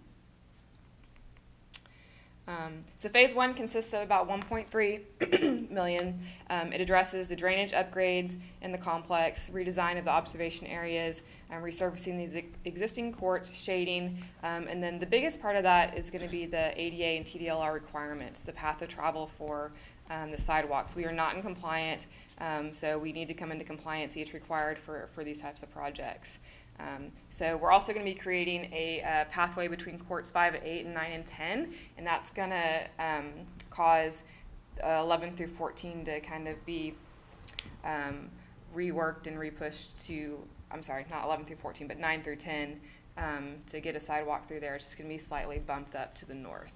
So phase 1 consists of about $1.3 million. It addresses the drainage upgrades in the complex, redesign of the observation areas, resurfacing these existing courts, shading, and then the biggest part of that is going to be the ADA and TDLR requirements, the path of travel for the sidewalks. We are not in compliant, so we need to come into compliance. It's required for these types of projects. So we're also going to be creating a pathway between courts 5, 8, and 9, and 10, and that's going to cause 11 through 14 to kind of be reworked and repushed to, I'm sorry, not 11 through 14, but 9 through 10 to get a sidewalk through there. It's just going to be slightly bumped up to the north.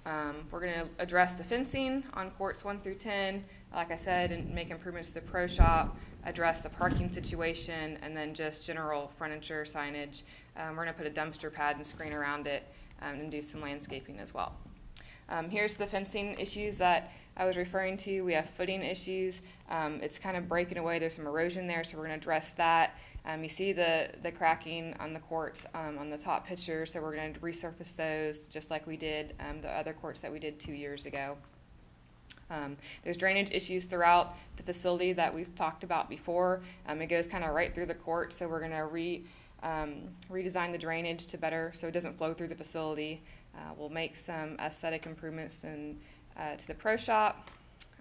We're going to address the fencing on courts 1 through 10, like I said, and make improvements to the pro shop, address the parking situation, and then just general furniture, signage. We're going to put a dumpster pad and screen around it and do some landscaping as well. Here's the fencing issues that I was referring to. We have footing issues. It's kind of breaking away. There's some erosion there, so we're going to address that. You see the cracking on the courts on the top picture, so we're going to resurface those just like we did the other courts that we did 2 years ago. There's drainage issues throughout the facility that we've talked about before. It goes kind of right through the court, so we're going to redesign the drainage to better so it doesn't flow through the facility. We'll make some aesthetic improvements to the pro shop,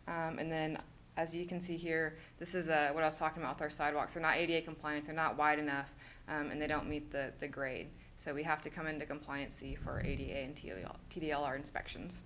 and then as you can see here, this is what I was talking about with our sidewalks. They're not ADA compliant, they're not wide enough, and they don't meet the grade. So we have to come into compliancy for ADA and TDLR inspections.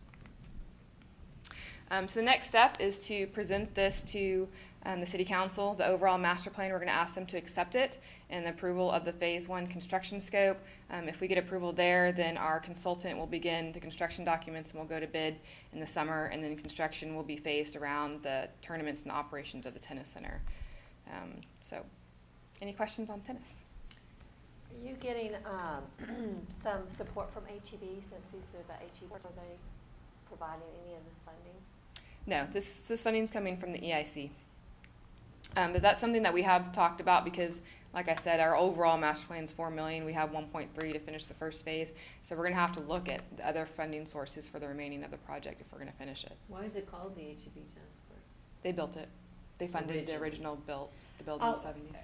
So the next step is to present this to the City Council, the overall master plan. We're going to ask them to accept it and the approval of the Phase 1 construction scope. If we get approval there, then our consultant will begin the construction documents and we'll go to bid in the summer, and then construction will be phased around the tournaments and the operations of the tennis center. So any questions on tennis? Are you getting some support from HEB since these are the HEB? Are they providing any of this funding? No, this funding is coming from the EIC. But that's something that we have talked about because, like I said, our overall master plan is $4 million. We have 1.3 to finish the first phase. So we're going to have to look at the other funding sources for the remaining of the project if we're going to finish it. Why is it called the HEB tennis courts? They built it. They funded the original build in the 70s.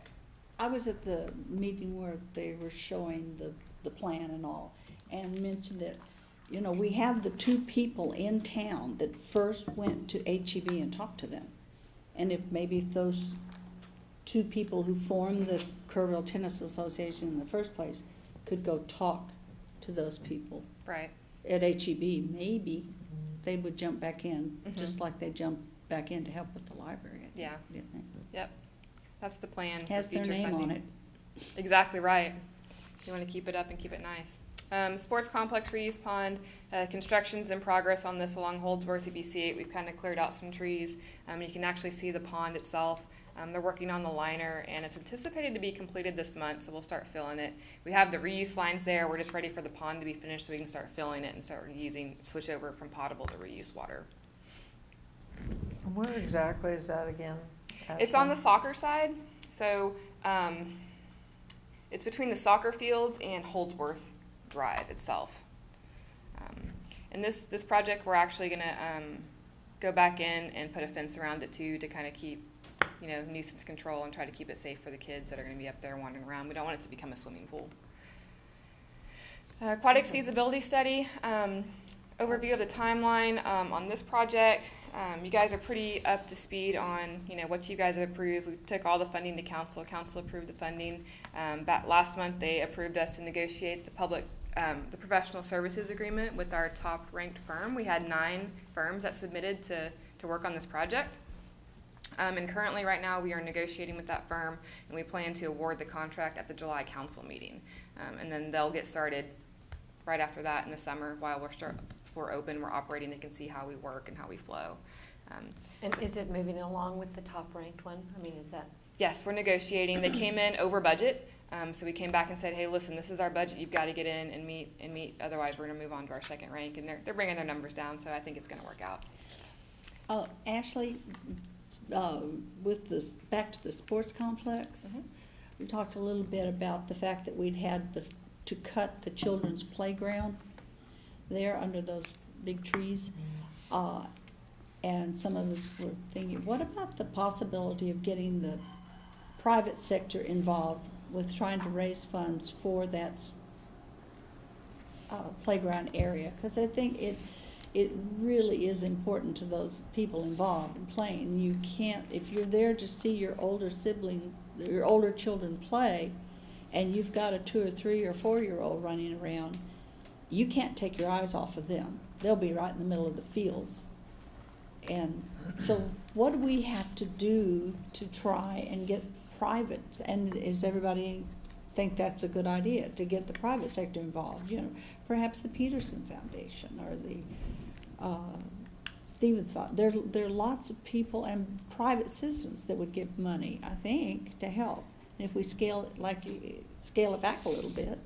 I was at the meeting where they were showing the plan and all, and mentioned that, you know, we have the two people in town that first went to HEB and talked to them. And if maybe those two people who formed the Kerrville Tennis Association in the first place could go talk to those people. Right. At HEB, maybe they would jump back in, just like they jumped back in to help with the library, I think. Yeah. Do you think? Yep. That's the plan for Has their future name funding. on it. Exactly right. You want to keep it up and keep it nice. Sports complex reuse pond, construction's in progress on this along Holdsworth EBC8. We've kind of cleared out some trees. You can actually see the pond itself. They're working on the liner, and it's anticipated to be completed this month, so we'll start filling it. We have the reuse lines there. We're just ready for the pond to be finished so we can start filling it and start switch over from potable to reuse water. Where exactly is that again? It's on the soccer side, so it's between the soccer fields and Holdsworth Drive itself. And this project, we're actually going to go back in and put a fence around it too to kind of keep, you know, nuisance control and try to keep it safe for the kids that are going to be up there wandering around. We don't want it to become a swimming pool. Aquatics feasibility study. Overview of the timeline on this project. You guys are pretty up to speed on, you know, what you guys have approved. We took all the funding to council. Council approved the funding. Back last month, they approved us to negotiate the professional services agreement with our top-ranked firm. We had 9 firms that submitted to work on this project. And currently, right now, we are negotiating with that firm, and we plan to award the contract at the July council meeting. And then they'll get started right after that in the summer while we're open, we're operating, they can see how we work and how we flow. And is it moving along with the top-ranked one? I mean, is that? Yes, we're negotiating. They came in over budget, so we came back and said, hey, listen, this is our budget. You've got to get in and meet. Otherwise, we're going to move on to our second rank, and they're bringing their numbers down, so I think it's going to work out. Ashley, back to the sports complex, we talked a little bit about the fact that we'd had to cut the children's playground there under those big trees. And some of us were thinking, what about the possibility of getting the private sector involved with trying to raise funds for that playground area? Because I think it really is important to those people involved in playing. You can't, if you're there to see your older children play, and you've got a 2 or 3 or 4-year-old running around, you can't take your eyes off of them. They'll be right in the middle of the fields. And so what do we have to do to try and get private, and does everybody think that's a good idea, to get the private sector involved? You know, perhaps the Peterson Foundation or the Stevens Foundation. There are lots of people and private citizens that would give money, I think, to help. And if we scale it back a little bit.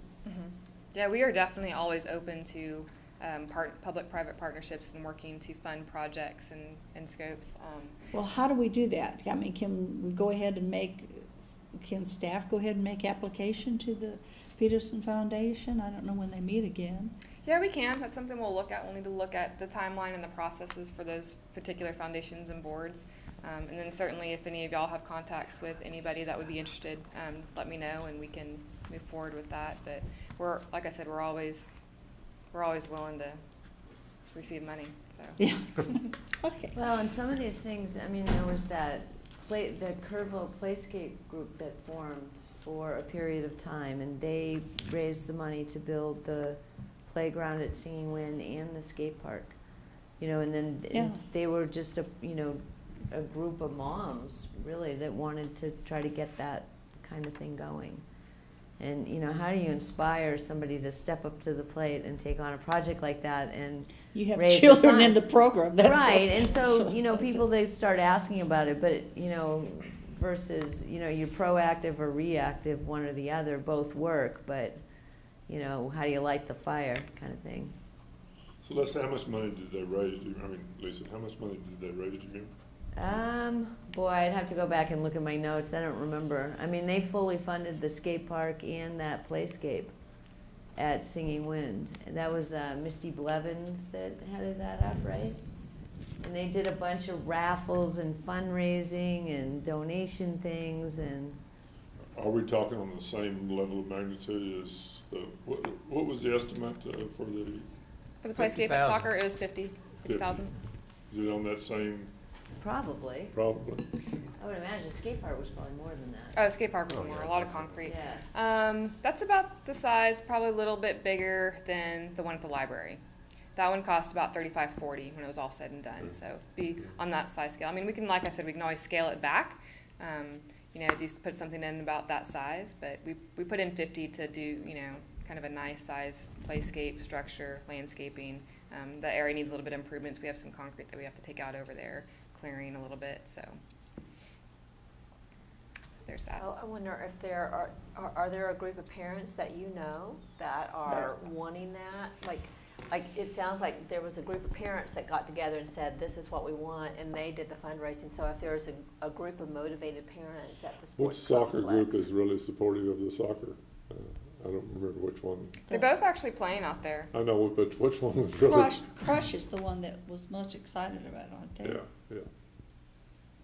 Yeah, we are definitely always open to public-private partnerships and working to fund projects and scopes. Well, how do we do that? I mean, can we go ahead and can staff go ahead and make application to the Peterson Foundation? I don't know when they meet again. Yeah, we can. That's something we'll look at. We'll need to look at the timeline and the processes for those particular foundations and boards. And then certainly if any of y'all have contacts with anybody that would be interested, let me know and we can move forward with that. But like I said, we're always willing to receive money, so. Yeah. Okay. Well, and some of these things, I mean, there was the Kerrville Playscape group that formed for a period of time, and they raised the money to build the playground at Singing Wind and the skate park. And then and they were just a group of moms, really, that wanted to try to get that kind of thing going. And, how do you inspire somebody to step up to the plate and take on a project like that and you have raise children in the program. That's right. And so, people, they start asking about it, but, versus, you're proactive or reactive, one or the other, both work, but, how do you light the fire kind of thing. So Lisa, how much money did they raise? Lisa, how much money did they raise, do you remember? Boy, I'd have to go back and look at my notes. I don't remember. I mean, they fully funded the skate park and that playscape at Singing Wind. And that was Misty Blevins that headed that up, right? And they did a bunch of raffles and fundraising and donation things. And are we talking on the same level of magnitude as what was the estimate for the Playscape at soccer? It was 50,000. Is it on that same? Probably. Probably. I would imagine the skate park was probably more than that. Oh, skate park was more, a lot of concrete. Yeah. That's about the size, probably a little bit bigger than the one at the library. That one cost about $35-40 when it was all said and done. So be on that size scale. I mean, we can, like I said, we can always scale it back. Do put something in about that size, but we put in 50 to do, kind of a nice size playscape structure, landscaping. The area needs a little bit of improvements. We have some concrete that we have to take out over there, clearing a little bit, so there's that. I wonder if there are there a group of parents that that are wanting that? Like it sounds like there was a group of parents that got together and said, this is what we want, and they did the fundraising. So if there's a group of motivated parents at the sports Which soccer complex, group is really supportive of the soccer? I don't remember which one. They're both actually playing out there. I know, but which one was really? Crush is the one that was most excited about it, aren't they? Yeah.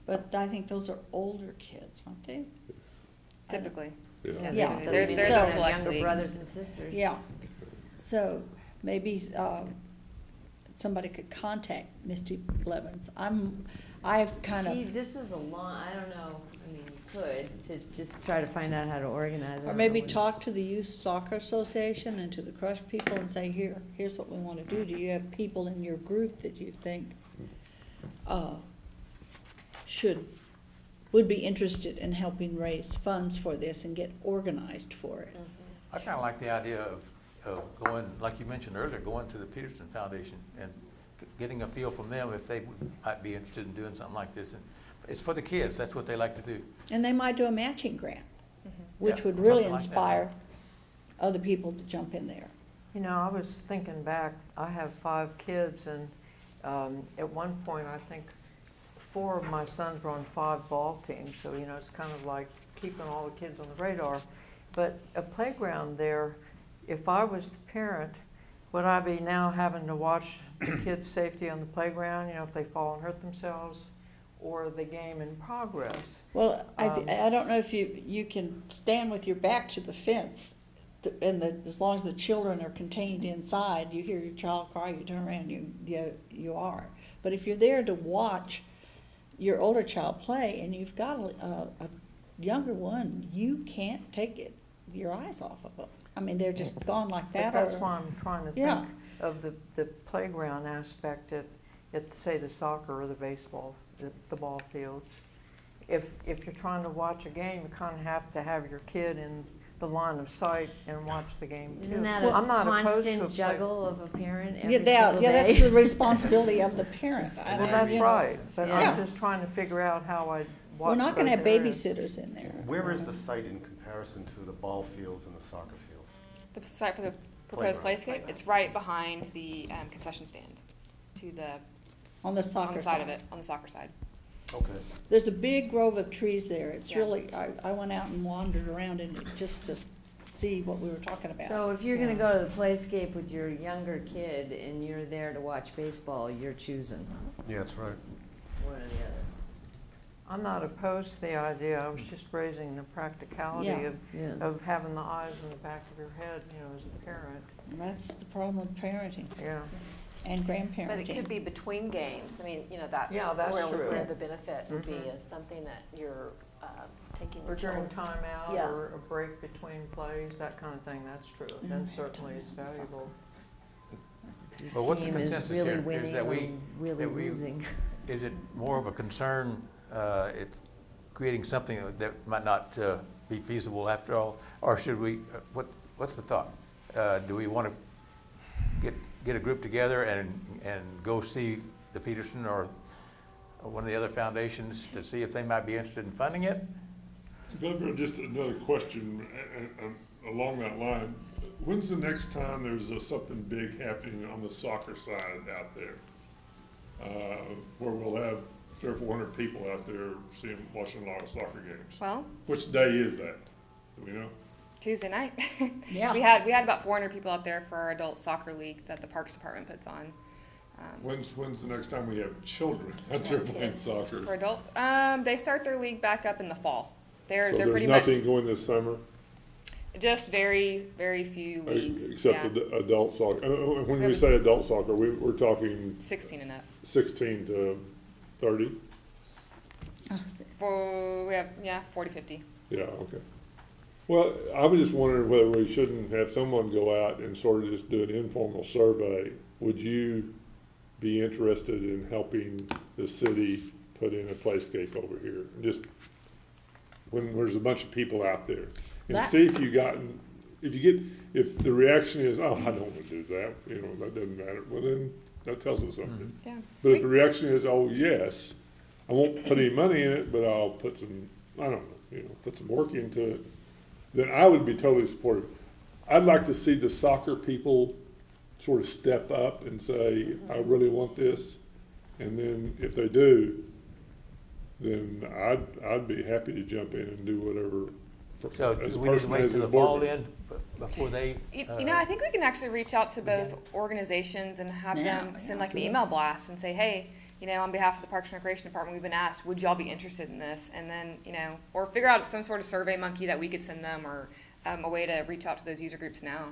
But I think those are older kids, aren't they? Typically. Yeah. They're the the select younger league. brothers and sisters. Yeah. So maybe somebody could contact Misty Blevins. I've kind See, of, this was a long, I don't know, I mean, you could, to just try to find out how to organize it. or maybe talk to the Youth Soccer Association and to the Crush people and say, here's what we want to do. Do you have people in your group that you think would be interested in helping raise funds for this and get organized for it? I kind of like the idea of going, like you mentioned earlier, going to the Peterson Foundation and getting a feel from them if they might be interested in doing something like this. And it's for the kids. That's what they like to do. And they might do a matching grant, which Yeah, would really something like that. inspire other people to jump in there. I was thinking back, I have 5 kids, and at one point, I think 4 of my sons were on 5 ball teams, so, it's kind of like keeping all the kids on the radar. But a playground there, if I was the parent, would I be now having to watch the kids' safety on the playground, if they fall and hurt themselves, or the game in progress? Well, I don't know if you can stand with your back to the fence, as long as the children are contained inside. You hear your child cry, you turn around, you are. But if you're there to watch your older child play, and you've got a younger one, you can't take your eyes off of them. I mean, they're just gone like that. But that's why I'm trying to think of the playground aspect at, say, the soccer or the baseball, the ball fields. If you're trying to watch a game, you kind of have to have your kid in the line of sight and watch the game too. Isn't that I'm not opposed constant to juggle of a parent every Yeah, single day? that's the responsibility of the parent. Well, that's right, but Yeah. I'm just trying to figure out how I watch. We're not going to have both areas. babysitters in there. Where is the site in comparison to the ball fields and the soccer fields? The site for the proposed Playground. playscape, it's right behind the concession stand to the, On the on soccer the side of it, on the soccer side. Okay. There's a big grove of trees there. It's Yeah. really, I went out and wandered around in it just to see what we were talking about. So if you're gonna go to the playscape with your younger kid and you're there to watch baseball, you're choosing Yeah, that's right. one or the other. I'm not opposed to the idea, I was just raising the practicality Yeah. Yeah. of having the eyes in the back of your head, you know, as a parent, And that's the problem with parenting yeah. and grandparenting. But it could be between games. I mean, you know, that's Yeah, that's true. where the benefit would be, Mhm. is something that you're taking Or your during children. timeout, Yeah. or a break between plays, that kind of thing, that's true, then certainly it's valuable. Well, what's the Team is consensus really here? Is winning that or we, really that we- losing. is it more of a concern, it's creating something that might not be feasible after all? Or should we, what's the thought? Do we want to get a group together and go see the Peterson or one of the other foundations to see if they might be interested in funding it? Governor, just another question along that line. When's the next time there's something big happening on the soccer side out there? Where we'll have 300 or 400 people out there watching a lot of soccer games? Well, Which day is that? Do we know? Tuesday night. Yeah. We had about 400 people out there for our adult soccer league that the Parks Department puts on. When's the next time we have children out there playing soccer? For adults, they start their league back up in the fall. They're So there's pretty nothing much going this summer? just very few leagues. Except yeah. the adult soccer. When we haven't- say adult soccer, we're talking 16 and up. 16 to 30? We have 40, 50. Yeah, okay. Well, I was just wondering whether we shouldn't have someone go out and sort of just do an informal survey. Would you be interested in helping the city put in a playscape over here? Just when there's a bunch of people out there. And That- see if if the reaction is, oh, I don't want to do that, that doesn't matter. Well, then that tells us something. Yeah. But if the reaction is, oh, yes, I won't put any money in it, but I'll put some, I don't know, put some work into it, then I would be totally supportive. I'd like to see the soccer people sort of step up and say, I really want this. And then if they do, then I'd be happy to jump in and do whatever. So as a do we need to person, wait as till a the board fall member. then, before they? I think we can actually reach out to both organizations and have them send like an email blast and say, hey, on behalf of the Parks and Recreation Department, we've been asked, would y'all be interested in this? And then, or figure out some sort of survey monkey that we could send them, or a way to reach out to those user groups now.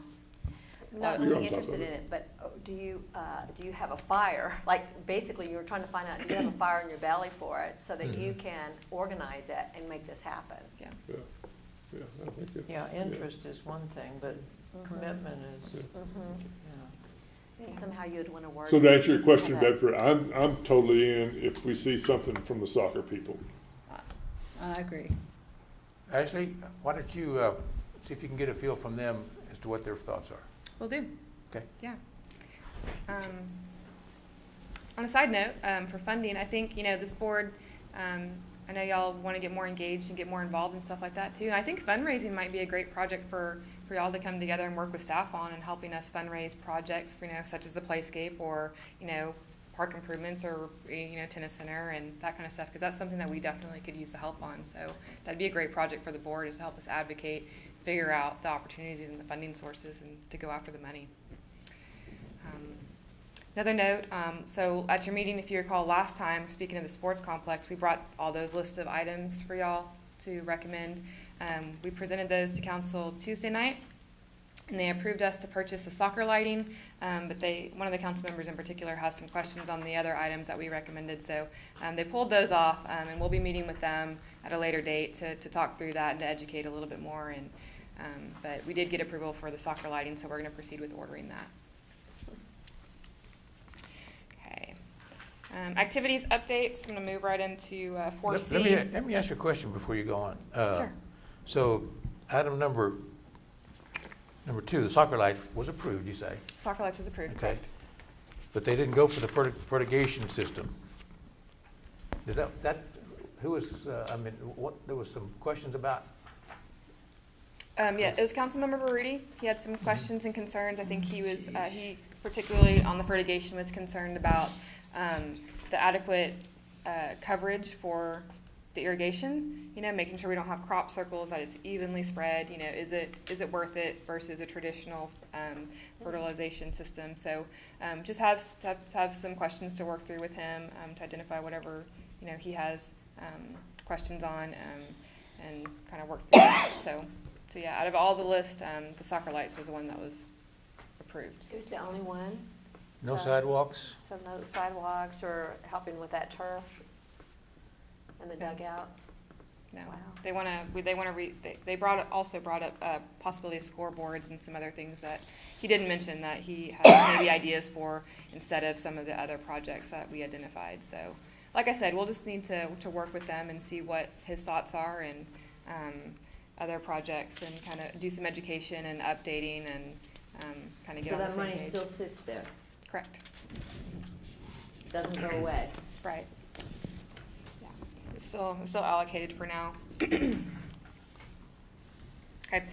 I'm not You're on only top interested of in it. it, but do you have a fire? Like, basically, you were trying to find out, do you have a fire in your belly for it, so that you can organize it and make this happen? Yeah. Yeah, I think it's. Yeah, interest is one thing, but commitment is, And somehow you'd want to work. So to answer your question, have that- Bedford, I'm totally in if we see something from the soccer people. I agree. Ashley, why don't you see if you can get a feel from them as to what their thoughts are? Will do. Okay. Yeah. On a side note, for funding, I think, this board, I know y'all want to get more engaged and get more involved and stuff like that too. And I think fundraising might be a great project for y'all to come together and work with staff on, and helping us fundraise projects, such as the Playscape, or, park improvements, or, tennis center and that kind of stuff, because that's something that we definitely could use the help on. So that'd be a great project for the board, is to help us advocate, figure out the opportunities and the funding sources, and to go after the money. Another note, so at your meeting, if you recall last time, speaking of the sports complex, we brought all those lists of items for y'all to recommend. We presented those to council Tuesday night, and they approved us to purchase the soccer lighting, but one of the council members in particular has some questions on the other items that we recommended, so they pulled those off, and we'll be meeting with them at a later date to talk through that and to educate a little bit more. But we did get approval for the soccer lighting, so we're going to proceed with ordering that. Activities updates. I'm going to move right into 4C. Let me ask you a question before you go on. Sure. So item number 2, the soccer light was approved, you say? Soccer lights was approved, Okay. correct? But they didn't go for the fertigation system. Is that who was, there was some questions about? Yeah, it was Councilmember Baruti. He had some questions and concerns. I think he was, he particularly on the fertigation was concerned about the adequate coverage for the irrigation, making sure we don't have crop circles, that it's evenly spread, is it worth it versus a traditional fertilization system. So just have some questions to work through with him to identify whatever, he has questions on and kind of work through that. So yeah, out of all the list, the soccer lights was the one that was approved. It was the only one? No So- sidewalks? So no sidewalks or helping with that turf and the dugouts? No, Wow. they also brought up possibility of scoreboards and some other things that he didn't mention that he had maybe ideas for instead of some of the other projects that we identified. So, like I said, we'll just need to work with them and see what his thoughts are and other projects and kind of do some education and updating and kind of get So on the that same money page. still sits there, Correct. doesn't go away. Right. Yeah, it's still allocated for now. Okay,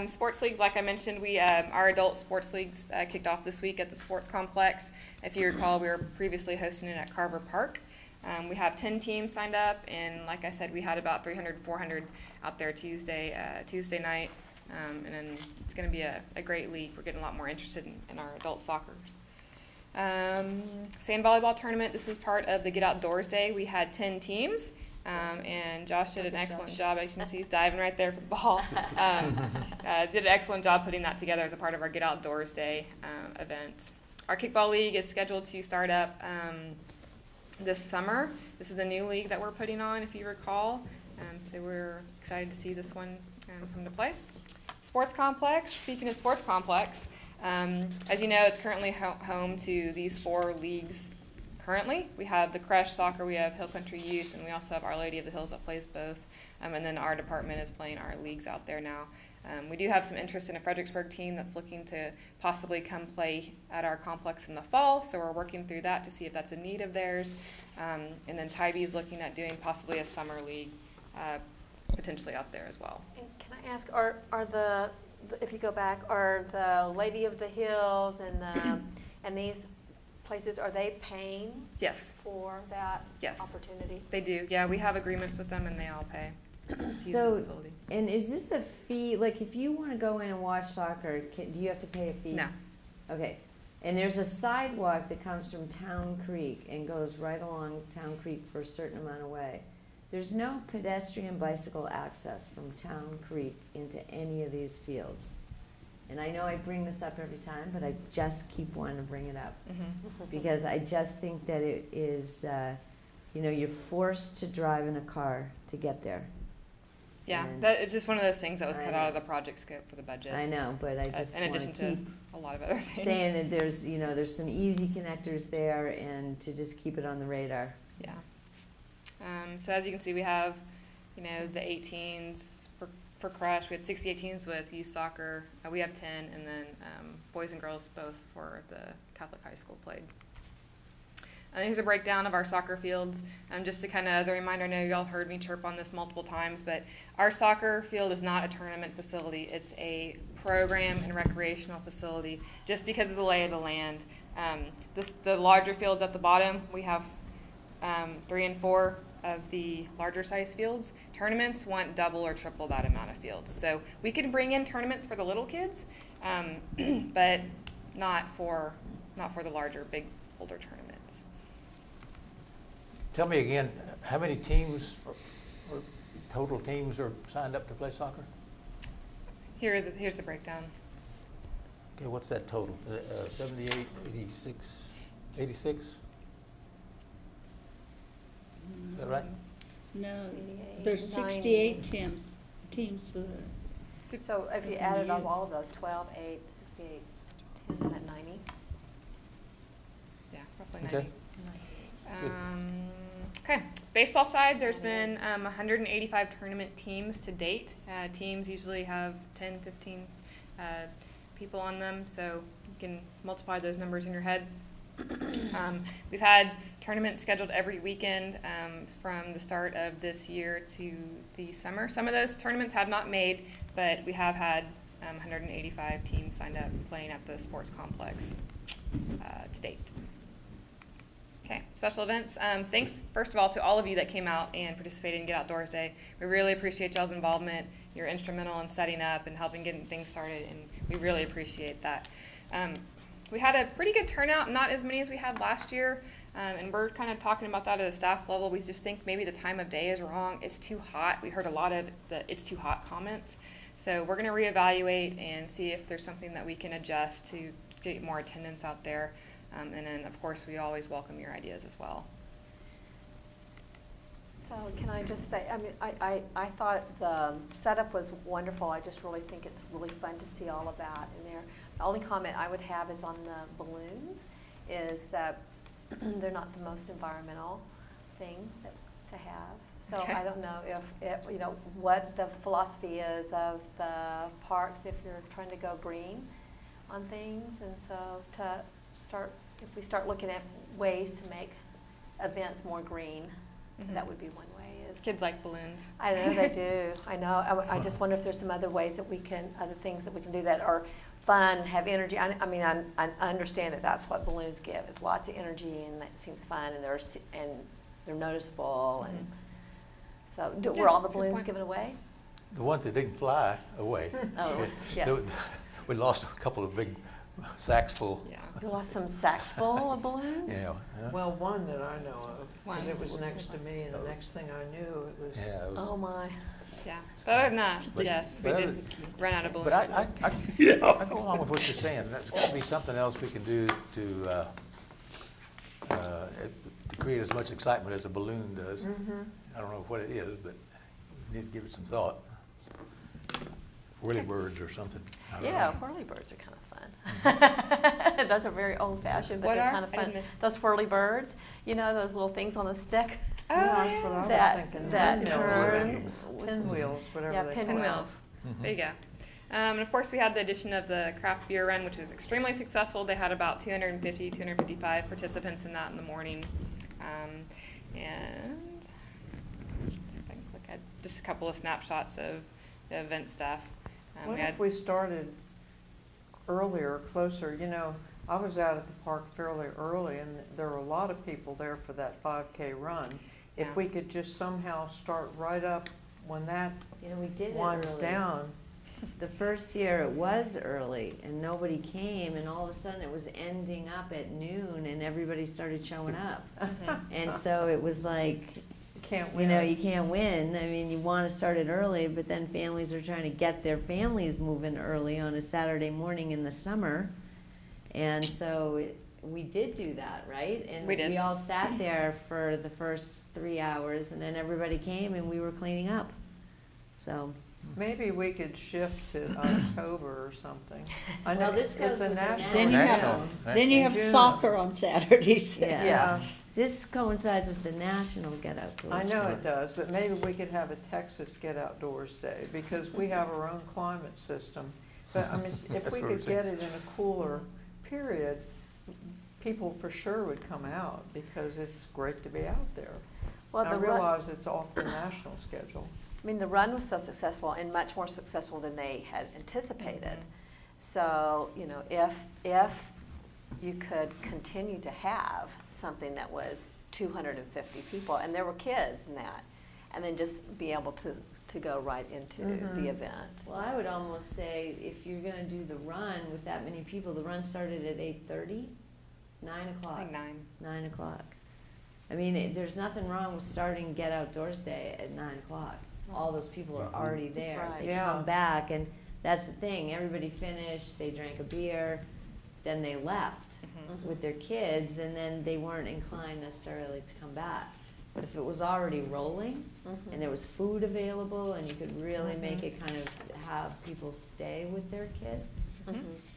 sports leagues, like I mentioned, we our adult sports leagues kicked off this week at the sports complex. If you recall, we were previously hosting it at Carver Park. We have 10 teams signed up, and like I said, we had about 300, 400 out there Tuesday night, and then it's going to be a great league. We're getting a lot more interested in our adult soccer. Sand volleyball tournament, this is part of the Get Outdoors Day. We had 10 teams, and Josh did an excellent job. As you can see, he's diving right there for the ball. Did an excellent job putting that together as a part of our Get Outdoors Day event. Our kickball league is scheduled to start up this summer. This is a new league that we're putting on, if you recall. So we're excited to see this one come to play. Sports complex, speaking of sports complex, as you know, it's currently home to these 4 leagues currently. We have the Crush Soccer, we have Hill Country Youth, and we also have Our Lady of the Hills that plays both. And then our department is playing our leagues out there now. We do have some interest in a Fredericksburg team that's looking to possibly come play at our complex in the fall, so we're working through that to see if that's a need of theirs. And then Tybee is looking at doing possibly a summer league potentially out there as well. And can I ask, are the, if you go back, are the Lady of the Hills and the, and these places, are they paying? Yes. For that Yes. opportunity? They do, yeah, we have agreements with them and they all pay to use the So, facility. and is this a fee, like if you wanna go in and watch soccer, do you have to pay a fee? No. Okay, and there's a sidewalk that comes from Town Creek and goes right along Town Creek for a certain amount of way. There's no pedestrian bicycle access from Town Creek into any of these fields. And I know I bring this up every time, but I just keep wanting to bring it up. Because I just think that it is, you're forced to drive in a car to get there. Yeah, And it's just one of those things that was I cut know. out of the project scope for the budget. I know, but I just in wanna addition to keep a lot of other things. saying that there's some easy connectors there and to just keep it on the radar. Yeah. So as you can see, we have, the 18s for Crush. We had 68 teams with youth soccer. We have 10, and then boys and girls both for the Catholic high school played. Here's a breakdown of our soccer fields. Just to kind of, as a reminder, I know y'all heard me chirp on this multiple times, but our soccer field is not a tournament facility. It's a program and recreational facility just because of the lay of the land. The larger fields at the bottom, we have 3 and 4 of the larger size fields. Tournaments want double or triple that amount of fields. So we can bring in tournaments for the little kids, but not for the larger, big, older tournaments. Tell me again, how many teams or total teams are signed up to play soccer? Here's the breakdown. Okay, what's that total? 78, 86, 86? Is that right? No, 88, there's 68 teams for the. So if you added up all of those, 12, 8, 68, 10, isn't that 90? Yeah, roughly 90. Okay. Okay, baseball side, there's been 185 tournament teams to date. Teams usually have 10, 15 people on them, so you can multiply those numbers in your head. We've had tournaments scheduled every weekend from the start of this year to the summer. Some of those tournaments have not made but we have had 185 teams signed up playing at the sports complex to date. Okay, special events. Thanks, first of all, to all of you that came out and participated in Get Outdoors Day. We really appreciate y'all's involvement. You're instrumental in setting up and helping getting things started, and we really appreciate that. We had a pretty good turnout, not as many as we had last year, and we're kind of talking about that at a staff level. We just think maybe the time of day is wrong. It's too hot. We heard a lot of the "it's too hot" comments. So we're going to reevaluate and see if there's something that we can adjust to get more attendance out there. And then, of course, we always welcome your ideas as well. So can I just say, I mean, I thought the setup was wonderful. I just really think it's really fun to see all of that in there. The only comment I would have is on the balloons, is that they're not the most environmental thing to have. So Okay. I don't know if, you know, what the philosophy is of the parks if you're trying to go green on things. And so if we start looking at ways to make events more green, that would be one way. Is Kids like balloons. I know they do. I know. I just wonder if there's some other ways that other things that we can do that are fun, have energy. I mean, I understand that that's what balloons give, is lots of energy, and that seems fun, and they're noticeable. And so, were all the balloons given away? The ones that didn't fly away. Oh, yeah. We lost a couple of big sacks full. Yeah. You lost some sacks full of balloons? Yeah. Well, one that I know of, One. because it was next to me, and the next thing I knew, it was. Yeah, it was. Oh, my. Yeah. But other than that, But- yes, we but did run out of balloons. But I go along with what you're saying. There's got to be something else we can do to create as much excitement as a balloon does. I don't know what it is, but we need to give it some thought. Whirlybirds or something. I don't Yeah, know. whirlybirds are kind of fun. Those are very old-fashioned, but What they're are? kind of I fun. didn't miss- Those whirlybirds, you know, those little things on the stick Oh, That's what I was that thinking. that Pinwheels. turns. Pinwheels, whatever Yeah, they call pinwheels. them. Pinwheels. There you go. And of course, we had the addition of the craft beer run, which is extremely successful. They had about 250, 255 participants in that in the morning. And see if I can click ahead. Just a couple of snapshots of the event stuff. What We had, if we started earlier, closer? You know, I was out at the park fairly early, and there were a lot of people there for that 5K run. Yeah. If we could just somehow start right up when that You know, we did it winds early. down. The first year it was early and nobody came, and all of a sudden it was ending up at noon and everybody started showing up. And so it was like, Can't you win. know, you can't win. I mean, you want to start it early, but then families are trying to get their families moving early on a Saturday morning in the summer. And so we did do that, right? And We did. we all sat there for the first 3 hours, and then everybody came and we were cleaning up. So, Maybe we could shift to October or something. I know Well, this it's goes a with the national. Then you National. have, Right. then you In have June. soccer on Saturdays. yeah. Yeah, This coincides with the National Get Outdoors. I know it does, but maybe we could have a Texas Get Outdoors Day, because we have our own climate system. But I mean, if That's we what could it get takes. it in a cooler period, people for sure would come out, because it's great to be out there. Well, I the run, realize it's off the national schedule. I mean, the run was so successful and much more successful than they had anticipated. So, you know, if you could continue to have something that was 250 people, and there were kids in that, and then just be able to go right into the event. Well, I would almost say if you're gonna do the run with that many people, the run started at 8:30, 9 o'clock. I think 9. 9 o'clock. I mean, there's nothing wrong with starting Get Outdoors Day at 9 o'clock. All those people are already there. Right. They Yeah. come back, and that's the thing. Everybody finished, they drank a beer, then they left with their kids, and then they weren't inclined necessarily to come back. But if it was already rolling, and there was food available, and you could really make it kind of have people stay with their kids,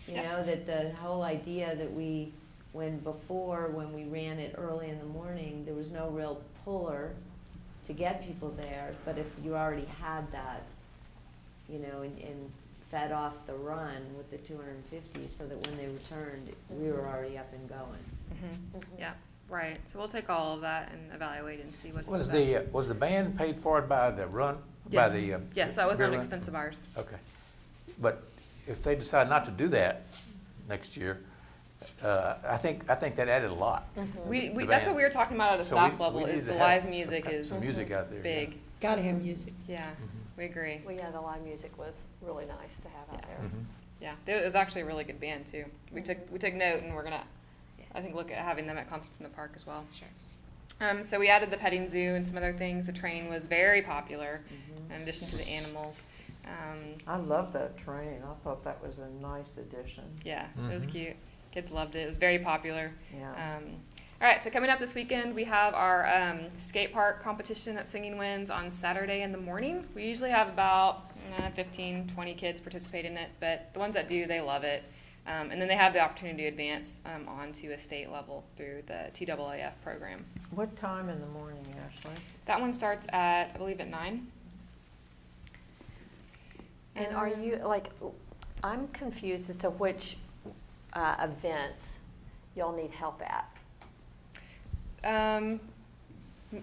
you know, that the whole idea that when we ran it early in the morning, there was no real puller to get people there, but if you already had that, you know, and fed off the run with the 250, so that when they returned, we were already up and going. Yeah. Right, so we'll take all of that and evaluate and see what's the Was best. was the band paid for it by the run, by Yes. the? Yes, that was beer an run? expense of ours. Okay. But if they decide not to do that next year, I think that added a lot. We, The that's what band. we were talking about at a So staff we level, need is to the have live music some is music out there, yeah. big. Gotta have music. Yeah, we agree. Well, yeah, the live music was really nice to have out there. Mhm. Yeah, it was actually a really good band too. We took note, and we're gonna, I think, look at having them at concerts in the park as well. Sure. So we added the petting zoo and some other things. The train was very popular, in addition to the animals. I love that train. I thought that was a nice addition. Yeah, it was Mhm. cute. Kids loved it. It was very popular. Yeah. All right, so coming up this weekend, we have our skate park competition at Singing Winds on Saturday in the morning. We usually have about 15, 20 kids participate in it, but the ones that do, they love it. And then they have the opportunity to advance on to a state level through the TAAF program. What time in the morning, Ashley? That one starts at, I believe, at 9. And are you, like, I'm confused as to which events y'all need help at.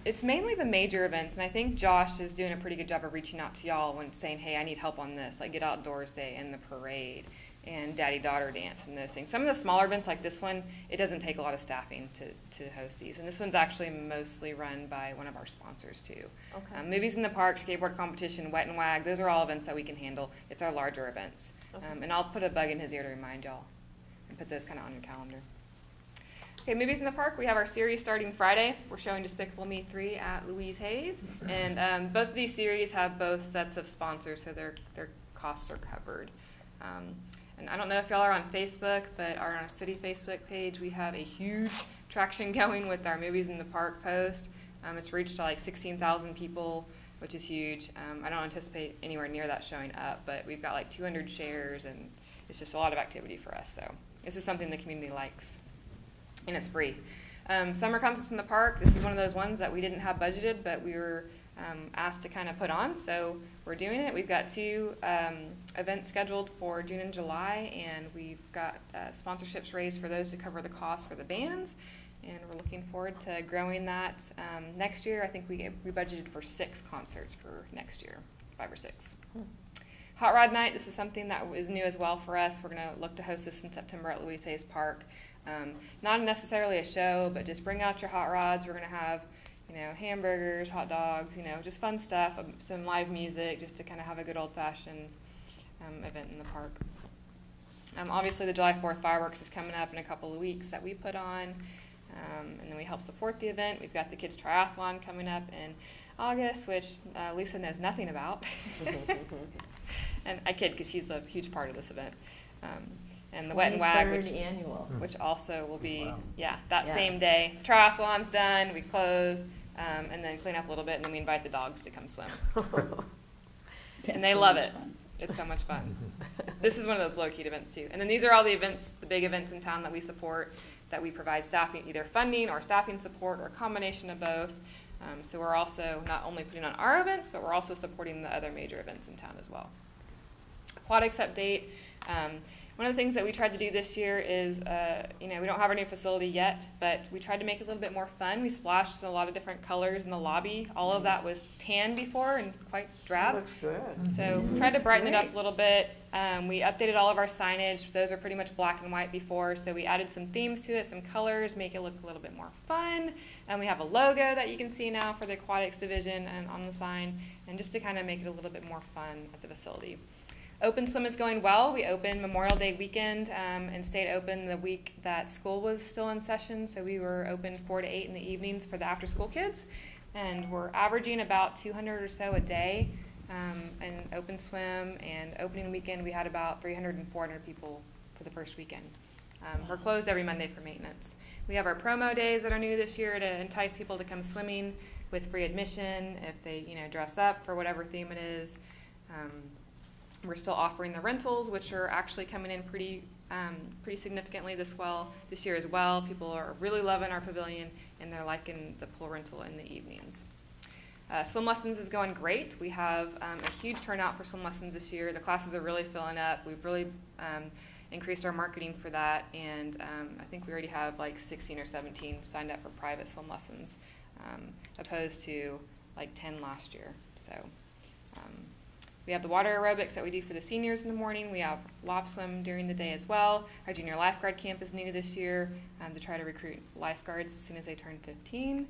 It's mainly the major events, and I think Josh is doing a pretty good job of reaching out to y'all when saying, hey, I need help on this, like Get Outdoors Day and the parade and Daddy-Daughter Dance and those things. Some of the smaller events like this one, it doesn't take a lot of staffing to host these. And this one's actually mostly run by one of our sponsors too. Okay. Movies in the Park, Skateboard Competition, Wet and Wag, those are all events that we can handle. It's our larger events. Okay. And I'll put a bug in his ear to remind y'all and put those kind of on your calendar. Okay, Movies in the Park, we have our series starting Friday. We're showing Despicable Me 3 at Louise Hayes. And both of these series have both sets of sponsors, so their costs are covered. And I don't know if y'all are on Facebook, but on our city Facebook page, we have a huge traction going with our Movies in the Park post. It's reached like 16,000 people, which is huge. I don't anticipate anywhere near that showing up, but we've got like 200 shares, and it's just a lot of activity for us. So this is something the community likes. And it's free. Summer Concerts in the Park, this is one of those ones that we didn't have budgeted, but we were asked to kind of put on, so we're doing it. We've got 2 events scheduled for June and July, and we've got sponsorships raised for those to cover the cost for the bands, and we're looking forward to growing that next year. I think we budgeted for 6 concerts for next year, 5 or 6. Hot Rod Night, this is something that is new as well for us. We're going to look to host this in September at Louise Hayes Park. Not necessarily a show, but just bring out your hot rods. We're going to have, hamburgers, hot dogs, just fun stuff, some live music, just to kind of have a good old-fashioned event in the park. Obviously, the July 4th fireworks is coming up in a couple of weeks that we put on, and then we help support the event. We've got the Kids Triathlon coming up in August, which Lisa knows nothing about. And I kid, because she's a huge part of this event. And the Wet and Wag, 23rd annual. which also will be, Wow. that Yeah. same day. Triathlon's done, we close, and then clean up a little bit, and then we invite the dogs to come swim. And they love it. It's so much fun. This is one of those low-key events too. And then these are all the events, the big events in town that we support, that we provide staffing, either funding or staffing support or a combination of both. So we're also not only putting on our events, but we're also supporting the other major events in town as well. Aquatics update. One of the things that we tried to do this year is, we don't have our new facility yet, but we tried to make it a little bit more fun. We splashed a lot of different colors in the lobby. All of that was tan before and quite drab. Looks good. So we tried to brighten it up a little bit. We updated all of our signage. Those are pretty much black and white before, so we added some themes to it, some colors, make it look a little bit more fun. And we have a logo that you can see now for the aquatics division and on the sign, and just to kind of make it a little bit more fun at the facility. Open Swim is going well. We opened Memorial Day weekend and stayed open the week that school was still in session. So we were open 4 to 8 in the evenings for the after-school kids. And we're averaging about 200 or so a day in Open Swim. And opening weekend, we had about 300 and 400 people for the first weekend. We're closed every Monday for maintenance. We have our promo days that are new this year to entice people to come swimming with free admission if they, dress up for whatever theme it is. We're still offering the rentals, which are actually coming in pretty significantly this year as well. People are really loving our pavilion, and they're liking the pool rental in the evenings. Swim lessons is going great. We have a huge turnout for swim lessons this year. The classes are really filling up. We've really increased our marketing for that, and I think we already have like 16 or 17 signed up for private swim lessons, opposed to like 10 last year. So we have the water aerobics that we do for the seniors in the morning. We have lop swim during the day as well. Our junior lifeguard camp is new this year to try to recruit lifeguards as soon as they turn 15.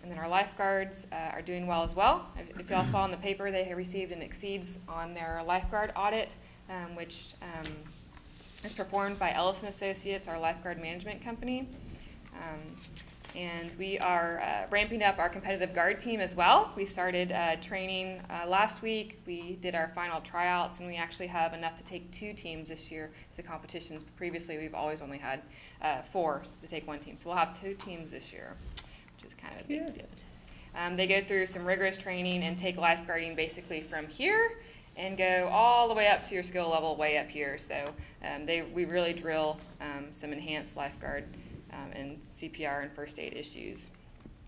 And then our lifeguards are doing well as well. If y'all saw in the paper, they have received an exceeds on their lifeguard audit, which is performed by Ellison Associates, our lifeguard management company. And we are ramping up our competitive guard team as well. We started training last week. We did our final tryouts, and we actually have enough to take 2 teams this year to the competitions. Previously, we've always only had 4 to take 1 team. So we'll have 2 teams this year, which is kind of a big deal. They go through some rigorous training and take lifeguarding basically from here and go all the way up to your skill level way up here. So we really drill some enhanced lifeguard and CPR and first aid issues.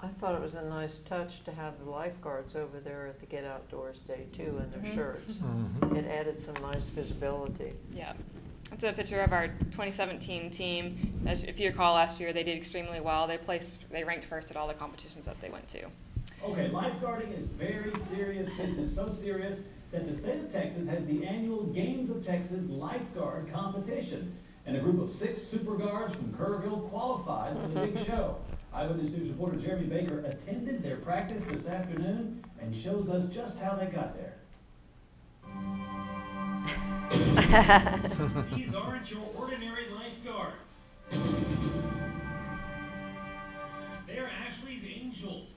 I thought it was a nice touch to have the lifeguards over there at the Get Outdoors Day too in their shirts. It added some nice visibility. Yeah. That's a picture of our 2017 team. As if you recall, last year they did extremely well. They ranked first at all the competitions that they went to. Okay, lifeguarding is very serious business, so serious that the state of Texas has the annual Games of Texas Lifeguard Competition. And a group of 6 super guards from Kerrville qualified for the big show. Eyewitness News reporter Jeremy Baker attended their practice this afternoon and shows us just how they got there. These aren't your ordinary lifeguards. They're Ashley's Angels.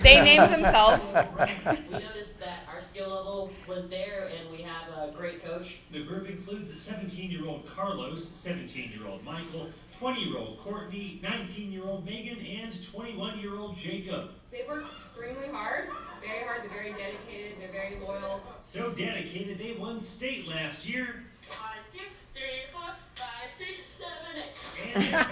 They named themselves. We noticed that our skill level was there, and we have a great coach. The group includes a 17-year-old Carlos, 17-year-old Michael, 20-year-old Courtney, 19-year-old Megan, and 21-year-old Jacob. They work extremely hard. Very hard. They're very dedicated. They're very loyal. So dedicated, they won state last year. 1, 2, 3, 4, 5, 6, 7, 8. And they're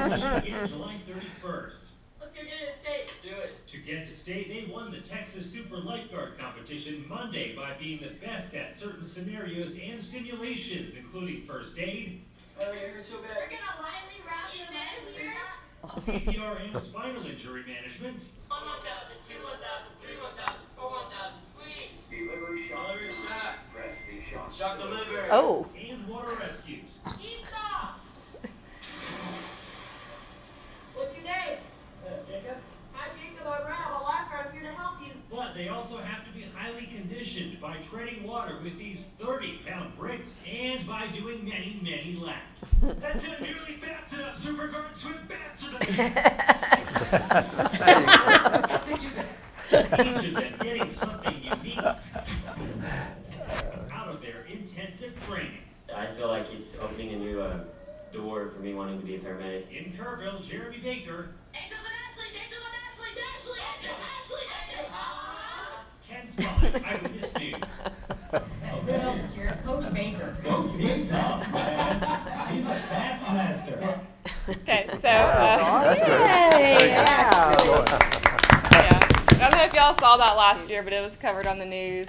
competition July 31st. Let's go get it at state. Do it. To get to state, they won the Texas Super Lifeguard Competition Monday by being the best at certain scenarios and simulations, including first aid, Oh, yeah, you're so bad. We're gonna lightly wrap you in here. CPR and spinal injury management, 1, 1,000, 2, 1,000, 3, 1,000, 4, 1,000, squeeze. Deliver shock. Press the shock. Shock deliver. Oh. and water rescues. He stopped. What's your name? Jacob? Hi, Jacob. I'm Brad. I'm a lifeguard. I'm here to help you. But they also have to be highly conditioned by treading water with these 30-pound bricks and by doing many, many laps. That's not nearly fast enough. Super guards swim faster than me. They do that. Each of them getting something unique out of their intensive training. I feel like it's opening a new door for me wanting to be a paramedic. In Kerrville, Jeremy Baker, Angels and Ashleys! Angels and Ashleys! Ashley! Angels! Ashley! Angels! Ken Spahn, Eyewitness News. You're Coach Baker. He's tough, man. He's a taskmaster. Okay, so That's good. yeah. I don't know if y'all saw that last year, but it was covered on the news,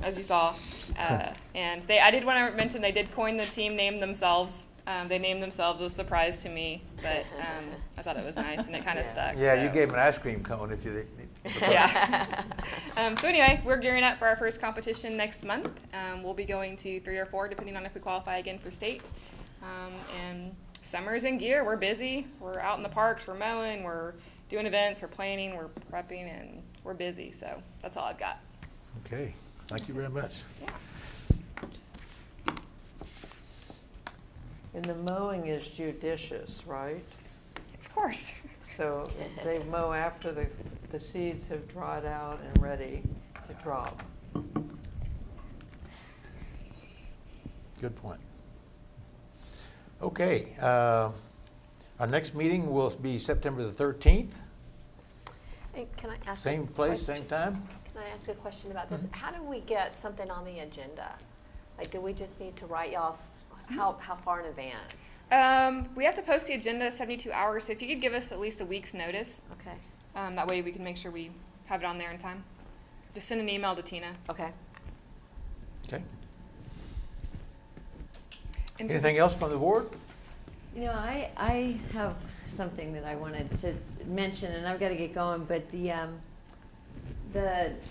as you saw. And I did want to mention they did coin the team name themselves. They named themselves. It was a surprise to me, but I thought it was nice, and it kind of stuck. Yeah, so. you gave them an ice cream cone if you. Yeah. So anyway, we're gearing up for our first competition next month. We'll be going to 3 or 4, depending on if we qualify again for state. And summer's in gear. We're busy. We're out in the parks. We're mowing. We're doing events. We're planning. We're prepping, and we're busy. So that's all I've got. Okay, thank you very much. Yeah. And the mowing is judicious, right? Of course. So they mow after the seeds have dried out and ready to drop. Good point. Okay, our next meeting will be September the 13th. And can I ask Same a place, question? same time. Can I ask a question about this? How do we get something on the agenda? Like, do we just need to write y'all how far in advance? We have to post the agenda 72 hours, so if you could give us at least a week's notice. Okay. That way we can make sure we have it on there in time. Just send an email to Tina. Okay. Okay. Anything else from the board? You know, I have something that I wanted to mention, and I've got to get going, but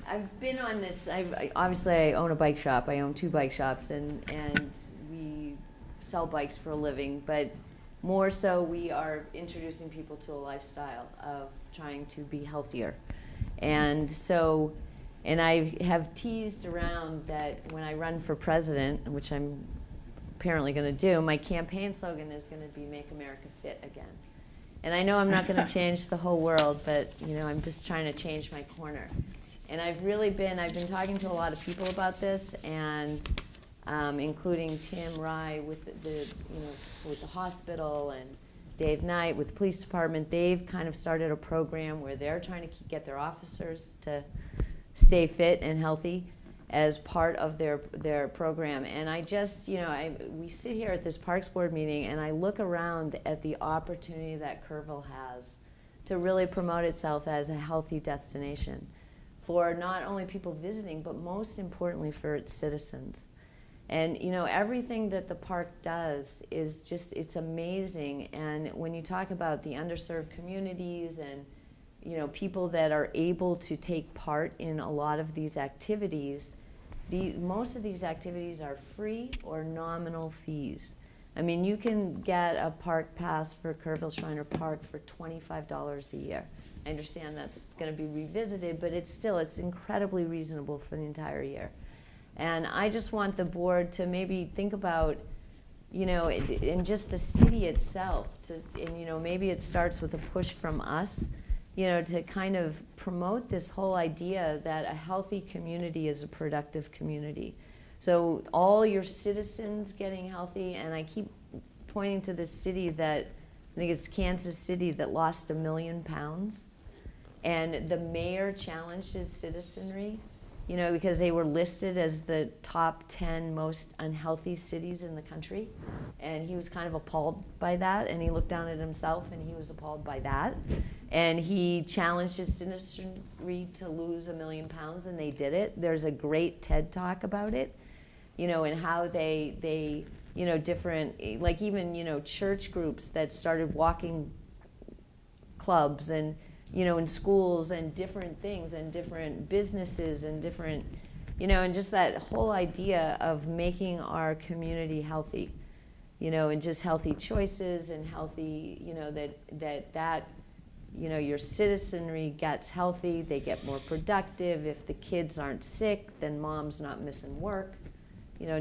I've been on this, obviously I own a bike shop. I own 2 bike shops, and we sell bikes for a living, but more so we are introducing people to a lifestyle of trying to be healthier. And so, and I have teased around that when I run for president, which I'm apparently going to do, my campaign slogan is going to be Make America Fit Again. And I know I'm not going to change the whole world, but you know, I'm just trying to change my corner. And I've been talking to a lot of people about this, and including Tim Rye with with the hospital, and Dave Knight with the police department. They've kind of started a program where they're trying to get their officers to stay fit and healthy as part of their program. And I just, we sit here at this Parks Board meeting, and I look around at the opportunity that Kerrville has to really promote itself as a healthy destination for not only people visiting, but most importantly for its citizens. And everything that the park does is just, it's amazing. And when you talk about the underserved communities and people that are able to take part in a lot of these activities, most of these activities are free or nominal fees. I mean, you can get a park pass for Kerrville Shriner Park for $25 a year. I understand that's going to be revisited, but it's incredibly reasonable for the entire year. And I just want the board to maybe think about, in just the city itself, and maybe it starts with a push from us, to kind of promote this whole idea that a healthy community is a productive community. So all your citizens getting healthy, and I keep pointing to this city that, I think it's Kansas City, that lost 1 million pounds. And the mayor challenged his citizenry, because they were listed as the top 10 most unhealthy cities in the country. And he was kind of appalled by that, and he looked down at himself and he was appalled by that. And he challenged his citizenry to lose 1 million pounds, and they did it. There's a great TED Talk about it, and how they different, like even, church groups that started walking clubs, and in schools, and different things, and different businesses, and different, and just that whole idea of making our community healthy, and just healthy choices, and healthy, that your citizenry gets healthy, they get more productive. If the kids aren't sick, then mom's not missing work,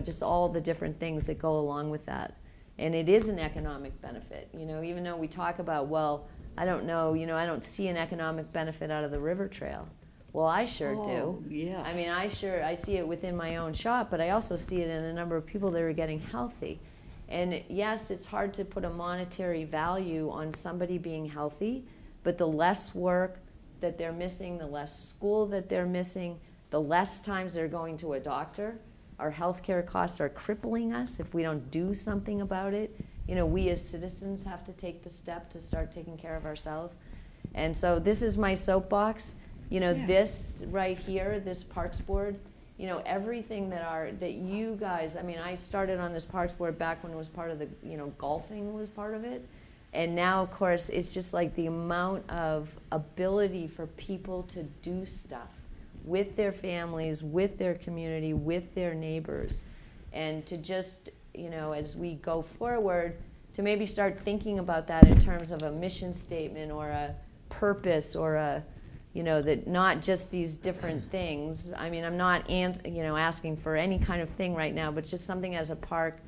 just all the different things that go along with that. And it is an economic benefit, even though we talk about, well, I don't know, I don't see an economic benefit out of the river trail. Well, I sure do. Yeah. I mean, I see it within my own shop, but I also see it in the number of people that are getting healthy. And yes, it's hard to put a monetary value on somebody being healthy, but the less work that they're missing, the less school that they're missing, the less times they're going to a doctor. Our healthcare costs are crippling us if we don't do something about it. We as citizens have to take the step to start taking care of ourselves. And so this is my soapbox. This right here, this Parks Board, everything that you guys, I mean, I started on this Parks Board back when it was part of the, golfing was part of it. And now, of course, it's just like the amount of ability for people to do stuff with their families, with their community, with their neighbors. And to just, as we go forward, to maybe start thinking about that in terms of a mission statement or a purpose or a, that not just these different things. I mean, I'm not, asking for any kind of thing right now, but just something as a Parks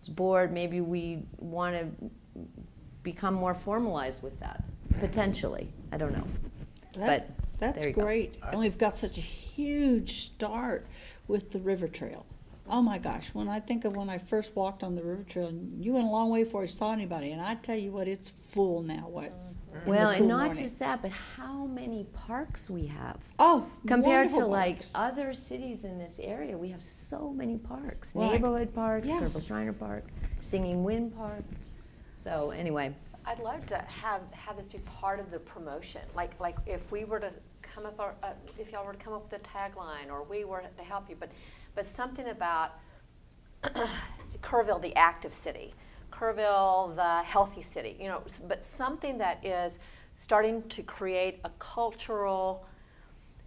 Board, maybe we want to become more formalized with that, potentially. I don't know. That's great. And we've got such a huge start with the river trail. Oh my gosh, when I think of when I first walked on the river trail, you went a long way before you saw anybody, and I tell you what, it's full now. Well, and not just that, but how many parks we have. Oh, compared to parks. Like other cities in this area, we have so many parks. Right. Neighborhood parks, Yeah. Kerrville Shriner Park, Singing Wind Park. So anyway. I'd love to have this be part of the promotion. Like if we were to come up, if y'all were to come up with a tagline, or we were to help you, but something about Kerrville, the active city, Kerrville, the healthy city, you know, but something that is starting to create a cultural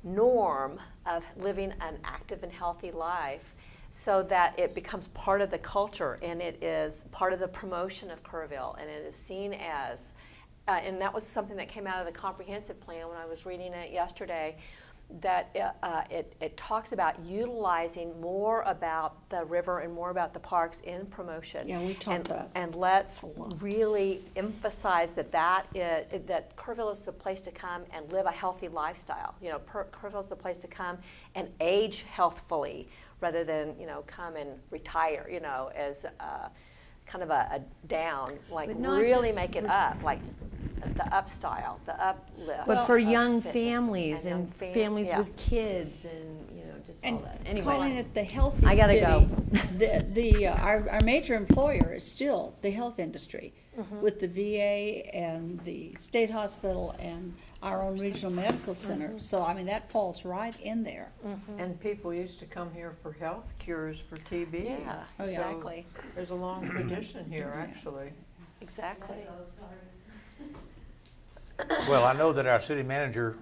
norm of living an active and healthy life so that it becomes part of the culture and it is part of the promotion of Kerrville and it is seen as, and that was something that came out of the comprehensive plan when I was reading it yesterday, that it talks about utilizing more about the river and more about the parks in promotion. Yeah, we talked about and let's really emphasize that that Kerrville is the place to come and live a healthy lifestyle. You know, Kerrville is the place to come and age healthfully rather than, you know, come and retire, you know, as kind of a down, like really make it up, like the up style, the uplift. But for young fitness families and families yeah. with kids and, you know, just all that. Anyway. Calling it the healthy I gotta city, go. our major employer is still the health industry with the VA and the state hospital and our own regional medical center. So, I mean, that falls right in there. And people used to come here for health cures for TB. Yeah, Oh, yeah. exactly. So there's a long tradition here, actually. Exactly. Well, I know that our city manager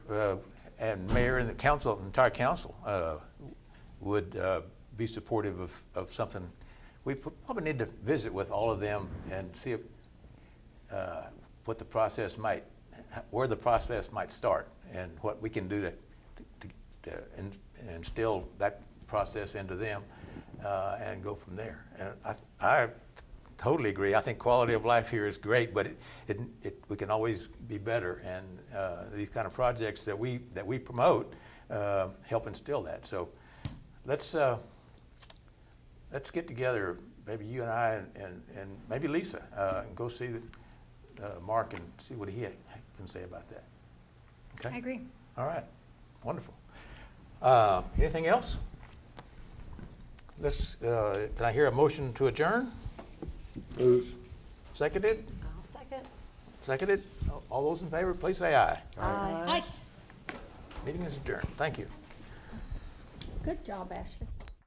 and mayor and the council, entire council, would be supportive of something. We probably need to visit with all of them and see if, what the process might, where the process might start, and what we can do to instill that process into them, and go from there. And I totally agree. I think quality of life here is great, but we can always be better. And these kind of projects that we promote help instill that. So let's get together, maybe you and I and maybe Lisa, and go see Mark and see what he can say about that. Okay? I agree. All right. Wonderful. Anything else? Can I hear a motion to adjourn? Move. Seconded? I'll second. Seconded? All those in favor, please say aye. Aye. Meeting is adjourned. Thank you. Good job, Ashley.